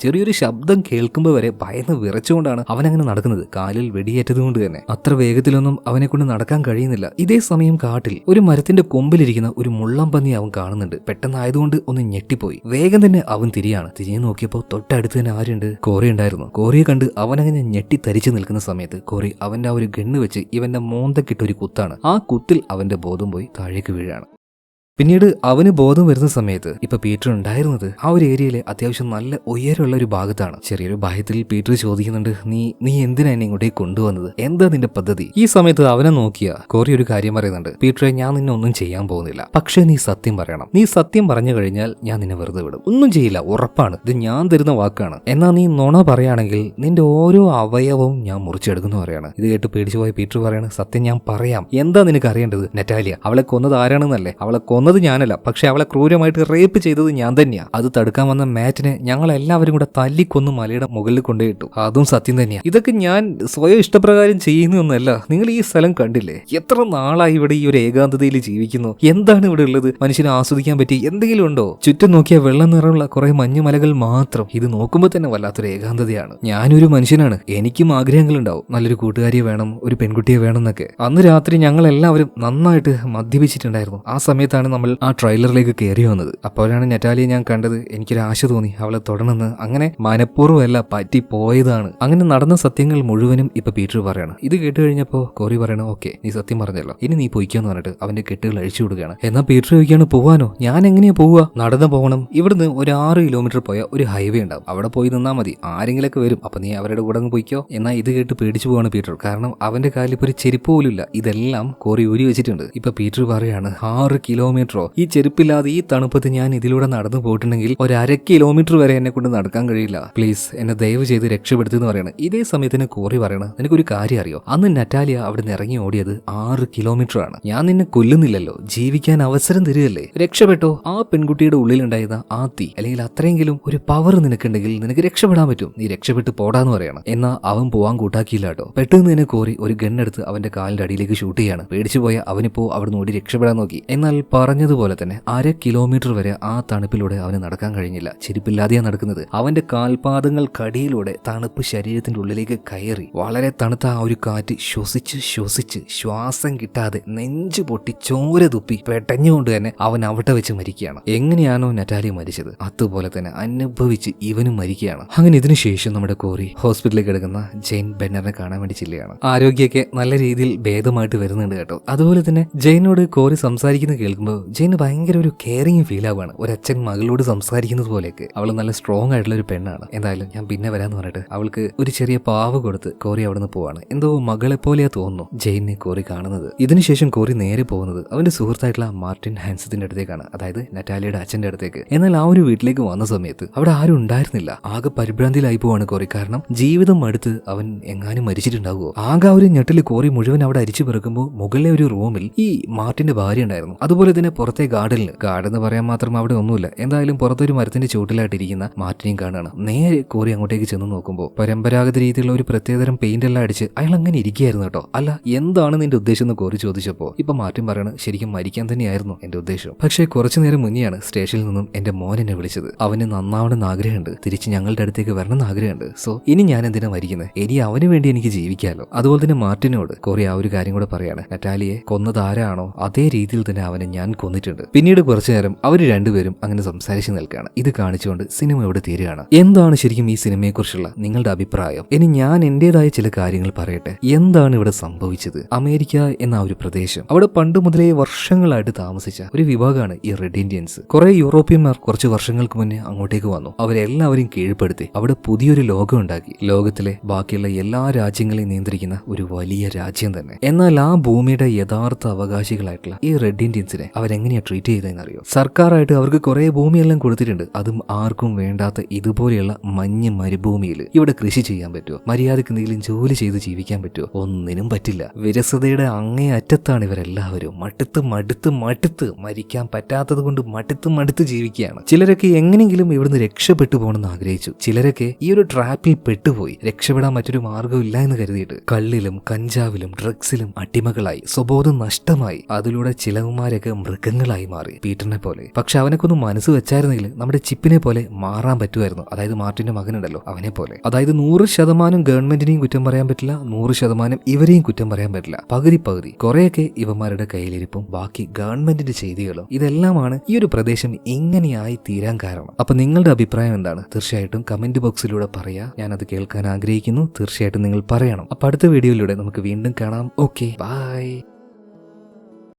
ചെറിയൊരു ശബ്ദം കേൾക്കുമ്പോൾ വരെ ഭയന്ന് വിറച്ചുകൊണ്ടാണ് അവൻ അങ്ങനെ നടക്കുന്നത്. കാലിൽ വെടിയേറ്റത് കൊണ്ട് തന്നെ അത്ര വേഗത്തിലൊന്നും അവനെ കൊണ്ട് നടക്കാൻ കഴിയുന്നില്ല. ഇതേ സമയം കാട്ടിൽ ഒരു മരത്തിന്റെ കൊമ്പിലിരിക്കുന്ന ഒരു മുള്ളം പന്നി അവൻ കാണുന്നുണ്ട്. പെട്ടെന്നായതുകൊണ്ട് ഒന്ന് ഞെട്ടിപ്പോയി. വേഗം തന്നെ അവൻ തിരിഞ്ഞു നോക്കിയപ്പോൾ തൊട്ടടുത്ത് തന്നെ ആരുണ്ട്? കോറി ഉണ്ടായിരുന്നു. കോറിയെ കണ്ട് അവനങ്ങനെ ഞെട്ടി തരിച്ചു നിൽക്കുന്ന സമയത്ത് കോറി അവന്റെ ആ ഒരു ഗണ്ണ് വെച്ച് ഇവന്റെ മോന്തക്കിട്ടൊരു കുത്താണ്. ആ കുത്തിൽ അവന്റെ ബോധം പോയി താഴേക്ക് വീഴാണ്. പിന്നീട് അവന് ബോധം വരുന്ന സമയത്ത് ഇപ്പൊ പീറ്റർ ഉണ്ടായിരുന്നത് ആ ഒരു ഏരിയയിലെ അത്യാവശ്യം നല്ല ഉയരമുള്ള ഒരു ഭാഗത്താണ്. ചെറിയൊരു ഭയത്തിൽ പീറ്റർ ചോദിക്കുന്നുണ്ട്, നീ എന്തിനാ എന്നെ ഇങ്ങോട്ടേക്ക് കൊണ്ടുവന്നത്? എന്താ നിന്റെ പദ്ധതി? ഈ സമയത്ത് അവനെ നോക്കിയ കോറി ഒരു കാര്യം പറയുന്നുണ്ട്, പീറ്ററെ, ഞാൻ നിന്നെ ഒന്നും ചെയ്യാൻ പോകുന്നില്ല, പക്ഷേ നീ സത്യം പറയണം. നീ സത്യം പറഞ്ഞു കഴിഞ്ഞാൽ ഞാൻ നിന്നെ വെറുതെ വിടും. ഒന്നും ചെയ്യില്ല, ഉറപ്പാണ്. ഇത് ഞാൻ തരുന്ന വാക്കാണ്. എന്നാ നീ നുണ പറയുകയാണെങ്കിൽ നിന്റെ ഓരോ അവയവവും ഞാൻ മുറിച്ചെടുക്കുന്നു പറയാണ്. ഇത് കേട്ട് പേടിച്ചു പോയ പീറ്റർ പറയാണ്, സത്യം ഞാൻ പറയാം. എന്താ നിനക്ക് അറിയേണ്ടത്? നെറ്റാലിയ അവളെ കൊന്നത് ആരാണെന്നല്ലേ? അവളെ കൊന്നത് ഞാനല്ല, പക്ഷെ അവളെ ക്രൂരമായിട്ട് റേപ്പ് ചെയ്തത് ഞാൻ തന്നെയാ. അത് തടുക്കാൻ വന്ന മാറ്റിനെ ഞങ്ങളെല്ലാവരും കൂടെ തല്ലിക്കൊന്ന് മലയുടെ മുകളിൽ കൊണ്ടുപോയിട്ടു. അതും സത്യം തന്നെയാ. ഇതൊക്കെ ഞാൻ സ്വയം ഇഷ്ടപ്രകാരം ചെയ്യുന്നൊന്നല്ല. നിങ്ങൾ ഈ സ്ഥലം കണ്ടില്ലേ? എത്ര നാളായി ഇവിടെ ഈ ഒരു ഏകാന്തതയിൽ ജീവിക്കുന്നു. എന്താണ് ഇവിടെ ഉള്ളത്? മനുഷ്യനെ ആസ്വദിക്കാൻ പറ്റി എന്തെങ്കിലും ഉണ്ടോ? ചുറ്റും നോക്കിയാൽ വെള്ളം നിറമുള്ള കുറെ മഞ്ഞുമലകൾ മാത്രം. ഇത് നോക്കുമ്പോൾ തന്നെ വല്ലാത്തൊരു ഏകാന്തതയാണ്. ഞാനൊരു മനുഷ്യനാണ്, എനിക്കും ആഗ്രഹങ്ങളുണ്ടാവും. നല്ലൊരു കൂട്ടുകാരിയെ വേണം, ഒരു പെൺകുട്ടിയെ വേണം എന്നൊക്കെ. അന്ന് രാത്രി ഞങ്ങൾ എല്ലാവരും നന്നായിട്ട് മദ്യപിച്ചിട്ടുണ്ടായിരുന്നു. ആ സമയത്താണ് നമ്മൾ ആ ട്രെയിലറിലേക്ക് കയറി വന്നത്. അപ്പോഴാണ് നെറ്റാലിയെ ഞാൻ കണ്ടത്. എനിക്കൊരു ആശ തോന്നി അവളെ തൊടണമെന്ന്. അങ്ങനെ മനഃപൂർവ്വമല്ല, പറ്റിപ്പോയതാണ്. അങ്ങനെ നടന്ന സത്യങ്ങൾ മുഴുവനും ഇപ്പൊ പീറ്റർ പറയണം. ഇത് കേട്ട് കഴിഞ്ഞപ്പോ കോറി പറയണം, ഓക്കെ, നീ സത്യം പറഞ്ഞല്ലോ, ഇനി നീ പൊയ്ക്കാന്ന് പറഞ്ഞിട്ട് അവന്റെ കെട്ടുകൾ അഴിച്ചു കൊടുക്കുകയാണ്. എന്നാ പീറ്റർ ചോദിക്കാണ്, പോവാനോ? ഞാൻ എങ്ങനെയാ പോവുക? നടന്നു പോകണം. ഇവിടുന്ന് ഒരു 6 കിലോമീറ്റർ പോയ ഒരു ഹൈവേ ഉണ്ടാവും. അവിടെ പോയി നിന്നാ മതി, ആരെങ്കിലൊക്കെ വരും, അപ്പൊ നീ അവരുടെ കൂടെ അങ്ങ് പൊയ്ക്കോ. എന്നാ ഇത് കേട്ട് പേടിച്ചു പോവാണ് പീറ്റർ. കാരണം അവന്റെ കാലിൽ ഇപ്പൊ ഒരു ചെരുപ്പ് പോലും ഇല്ല. ഇതെല്ലാം കോറി ഊരി വെച്ചിട്ടുണ്ട്. ഇപ്പൊ പീറ്റർ പറയാണ്, 6 കിലോമീറ്റർ കിലോമീറ്ററോ? ഈ ചെരുപ്പില്ലാതെ ഈ തണുപ്പത്ത് ഞാൻ ഇതിലൂടെ നടന്നു പോയിട്ടുണ്ടെങ്കിൽ ഒരു 1/2 കിലോമീറ്റർ വരെ എന്നെ കൊണ്ട് നടക്കാൻ കഴിയില്ല. പ്ലീസ് എന്നെ ദയവ് ചെയ്ത് രക്ഷപ്പെടുത്തുന്നു പറയണം. ഇതേ സമയത്തിന് കോറി പറയണം, നിനക്കൊരു കാര്യം അറിയോ, അന്ന് നറ്റാലിയ അവിടെ നിന്ന് ഇറങ്ങി ഓടിയത് 6 കിലോമീറ്റർ ആണ്. ഞാൻ നിന്നെ കൊല്ലുന്നില്ലല്ലോ, ജീവിക്കാൻ അവസരം തരികയല്ലേ, രക്ഷപ്പെട്ടോ. ആ പെൺകുട്ടിയുടെ ഉള്ളിലുണ്ടായിരുന്ന ആ തീ അല്ലെങ്കിൽ അത്രയെങ്കിലും ഒരു പവർ നിനക്കുണ്ടെങ്കിൽ നിനക്ക് രക്ഷപ്പെടാൻ പറ്റും, നീ രക്ഷപ്പെട്ട് പോടാന്ന് പറയണം. എന്നാ അവൻ പോവാൻ കൂട്ടാക്കിയില്ല കേട്ടോ. പെട്ടെന്ന് തന്നെ കോറി ഒരു ഗണ്ണെടുത്ത് അവന്റെ കാലിന്റെ അടിയിലേക്ക് ഷൂട്ട് ചെയ്യാണ്. പേടിച്ചു പോയ അവനിപ്പോ അവിടുന്ന് ഓടി രക്ഷപ്പെടാൻ നോക്കി. എന്നാൽ പറഞ്ഞതുപോലെ തന്നെ 1/2 കിലോമീറ്റർ വരെ ആ തണുപ്പിലൂടെ അവന് നടക്കാൻ കഴിഞ്ഞില്ല. ചെരുപ്പില്ലാതെയാണ് നടക്കുന്നത്. അവന്റെ കാൽപാദങ്ങൾക്കടിയിലൂടെ തണുപ്പ് ശരീരത്തിന്റെ ഉള്ളിലേക്ക് കയറി വളരെ തണുത്ത ആ ഒരു കാറ്റ് ശ്വസിച്ച് ശ്വസിച്ച് ശ്വാസം കിട്ടാതെ നെഞ്ചു പൊട്ടി ചോര തുപ്പി പെട്ടഞ്ഞുകൊണ്ട് തന്നെ അവൻ അവിടെ വെച്ച് മരിക്കുകയാണ്. എങ്ങനെയാണോ നറ്റാലിയ മരിച്ചത് അതുപോലെ തന്നെ അനുഭവിച്ച് ഇവനും മരിക്കുകയാണ്. അങ്ങനെ ഇതിനുശേഷം നമ്മുടെ കോറി ഹോസ്പിറ്റലിൽ കിടക്കുന്ന ജെയിൻ ബെന്നറിനെ കാണാൻ വേണ്ടി ചെല്ലുകയാണ്. ആരോഗ്യമൊക്കെ നല്ല രീതിയിൽ ഭേദമായിട്ട് വരുന്നുണ്ട് കേട്ടോ. അതുപോലെ തന്നെ ജെയിനോട് കോറി സംസാരിക്കുന്നത് കേൾക്കുമ്പോൾ ജെയിന് ഭയങ്കര ഒരു കെയറിങ് ഫീൽ ആവുകയാണ്. ഒരു അച്ഛൻ മകളോട് സംസാരിക്കുന്നത് പോലെയൊക്കെ. അവൾ നല്ല സ്ട്രോങ് ആയിട്ടുള്ള ഒരു പെണ്ണാണ്. എന്തായാലും ഞാൻ പിന്നെ വരാന്ന് പറഞ്ഞിട്ട് അവൾക്ക് ഒരു ചെറിയ പാവ് കൊടുത്ത് കോറി അവിടെ നിന്ന് പോവാണ്. എന്തോ മകളെ പോലെയാ തോന്നുന്നു ജെയിനെ കോറി കാണുന്നത്. ഇതിനുശേഷം കോറി നേരെ പോകുന്നത് അവന്റെ സുഹൃത്തായിട്ടുള്ള മാർട്ടിൻ ഹാൻസത്തിന്റെ അടുത്തേക്കാണ്, അതായത് നറ്റാലിയുടെ അച്ഛന്റെ അടുത്തേക്ക്. എന്നാൽ ആ ഒരു വീട്ടിലേക്ക് വന്ന സമയത്ത് അവിടെ ആരും ഉണ്ടായിരുന്നില്ല. ആകെ പരിഭ്രാന്തിയിലായി പോവാണ് കോറി. കാരണം ജീവിതം അടുത്ത് അവൻ എങ്ങാനും മരിച്ചിട്ടുണ്ടാവുമോ. ആകെ ഒരു ഞെട്ടിൽ കോറി മുഴുവൻ അവിടെ അരിച്ചു പെറുക്കുമ്പോൾ മുകളിലെ ഒരു റൂമിൽ ഈ മാർട്ടിന്റെ ഭാര്യ ഉണ്ടായിരുന്നു. അതുപോലെ തന്നെ പുറത്തെ ഗാർഡൻ എന്ന് പറയാൻ മാത്രം അവിടെ ഒന്നുമില്ല. എന്തായാലും പുറത്തൊരു മരത്തിന്റെ ചൂട്ടിലായിട്ടിരിക്കുന്ന മാർട്ടിനെയും കാണുകയാണ്. നേരെ കോറി അങ്ങോട്ടേക്ക് ചെന്ന് നോക്കുമ്പോൾ പരമ്പരാഗത രീതിയിലുള്ള ഒരു പ്രത്യേകതരം പെയിന്റ് എല്ലാം അടിച്ച് അയാൾ അങ്ങനെ ഇരിക്കുകയായിരുന്നു കേട്ടോ. അല്ല, എന്താണ് നിന്റെ ഉദ്ദേശം എന്ന് കോറി ചോദിച്ചപ്പോൾ ഇപ്പൊ മാർട്ടിൻ പറയണ ശരിക്കും മരിക്കാൻ തന്നെയായിരുന്നു എന്റെ ഉദ്ദേശം. പക്ഷേ കുറച്ചു നേരം മുന്നെയാണ് സ്റ്റേഷനിൽ നിന്നും എന്റെ മോൻ എന്നെ വിളിച്ചത്. അവന് നന്നാവണമെന്ന് ആഗ്രഹമുണ്ട്, തിരിച്ച് ഞങ്ങളുടെ അടുത്തേക്ക് വരണമെന്ന് ആഗ്രഹമുണ്ട്. സോ ഇനി ഞാൻ എന്തിനാ മരിക്കുന്നത്, ഇനി അവന് വേണ്ടി എനിക്ക് ജീവിക്കാമല്ലോ. അതുപോലെ തന്നെ മാർട്ടിനോട് കോറി ആ ഒരു കാര്യം കൂടെ പറയാണ്, നറ്റാലിയെ കൊന്നത് ആരാണോ അതേ രീതിയിൽ തന്നെ അവനെ ഞാൻ കൊന്നിട്ടുണ്ട്. പിന്നീട് കുറച്ചു നേരം അവർ രണ്ടുപേരും അങ്ങനെ സംസാരിച്ച് നിൽക്കുകയാണ്. ഇത് കാണിച്ചുകൊണ്ട് സിനിമ ഇവിടെ തീരുകയാണ്. എന്താണ് ശരിക്കും ഈ സിനിമയെക്കുറിച്ചുള്ള നിങ്ങളുടെ അഭിപ്രായം? ഇനി ഞാൻ എന്റേതായ ചില കാര്യങ്ങൾ പറയട്ടെ. എന്താണ് ഇവിടെ സംഭവിച്ചത്? അമേരിക്ക എന്ന ഒരു പ്രദേശം, അവിടെ പണ്ട് മുതലേ വർഷങ്ങളായിട്ട് താമസിച്ച ഒരു വിഭാഗമാണ് ഈ റെഡ് ഇന്ത്യൻസ്. കുറെ യൂറോപ്യന്മാർ കുറച്ച് വർഷങ്ങൾക്ക് മുന്നേ അങ്ങോട്ടേക്ക് വന്നു. അവരെല്ലാവരും കീഴ്പ്പെടുത്തി അവിടെ പുതിയൊരു ലോകം ഉണ്ടാക്കി. ലോകത്തിലെ ബാക്കിയുള്ള എല്ലാ രാജ്യങ്ങളെയും നിയന്ത്രിക്കുന്ന ഒരു വലിയ രാജ്യം തന്നെ. എന്നാൽ ആ ഭൂമിയുടെ യഥാർത്ഥ അവകാശികളായിട്ടുള്ള ഈ റെഡ് ഇന്ത്യൻസിനെ അവരെങ്ങനെയാ ട്രീറ്റ് ചെയ്തതെന്ന് അറിയോ? സർക്കാരായിട്ട് അവർക്ക് കുറെ ഭൂമിയെല്ലാം കൊടുത്തിട്ടുണ്ട്. അതും ആർക്കും വേണ്ടാത്ത ഇതുപോലെയുള്ള മഞ്ഞ് മരുഭൂമിയിൽ ഇവിടെ കൃഷി ചെയ്യാൻ പറ്റുമോ? മര്യാദക്ക് എന്തെങ്കിലും ജോലി ചെയ്ത് ജീവിക്കാൻ പറ്റുമോ? ഒന്നിനും പറ്റില്ല. വിരസതയുടെ അങ്ങേ അറ്റത്താണ് ഇവരെല്ലാവരും. മടുത്ത് മടുത്ത് മടുത്ത് മരിക്കാൻ പറ്റാത്തത് കൊണ്ട് മടുത്ത് ജീവിക്കുകയാണ്. ചിലരൊക്കെ എങ്ങനെയെങ്കിലും ഇവിടുന്ന് രക്ഷപ്പെട്ടു പോകണമെന്ന് ആഗ്രഹിച്ചു. ചിലരൊക്കെ ഈ ഒരു ട്രാപ്പിൽ പെട്ടുപോയി രക്ഷപ്പെടാൻ മറ്റൊരു മാർഗ്ഗം ഇല്ല എന്ന് കരുതിയിട്ട് കള്ളിലും കഞ്ചാവിലും ഡ്രഗ്സിലും അടിമകളായി സ്വബോധം നഷ്ടമായി. അതിലൂടെ ചിലവന്മാരൊക്കെ മൃഗങ്ങളായി മാറി, പീറ്ററിനെ പോലെ. പക്ഷെ അവനൊക്കെ ഒന്ന് മനസ്സ് വെച്ചായിരുന്നെങ്കിൽ നമ്മുടെ ചിപ്പിനെ പോലെ മാറാൻ പറ്റുമായിരുന്നു. അതായത് മാർട്ടിന്റെ മകനുണ്ടല്ലോ, അവനെ പോലെ. അതായത് 100% ഗവൺമെന്റിനെയും കുറ്റം പറയാൻ പറ്റില്ല, 100% ഇവരെയും കുറ്റം പറയാൻ പറ്റില്ല. പകുതി കുറെയൊക്കെ ഇവന്മാരുടെ കയ്യിലിരിപ്പും ബാക്കി ഗവൺമെന്റിന്റെ ചെയ്തികളും ഇതെല്ലാമാണ് ഈ ഒരു പ്രദേശം ഇങ്ങനെയായി തീരാൻ കാരണം. അപ്പൊ നിങ്ങളുടെ അഭിപ്രായം എന്താണ്? തീർച്ചയായിട്ടും കമന്റ് ബോക്സിലൂടെ പറയാ, ഞാനത് കേൾക്കാൻ ആഗ്രഹിക്കുന്നു. തീർച്ചയായിട്ടും നിങ്ങൾ പറയണം. അപ്പൊ അടുത്ത വീഡിയോയിലൂടെ നമുക്ക് വീണ്ടും കാണാം. Okay, by.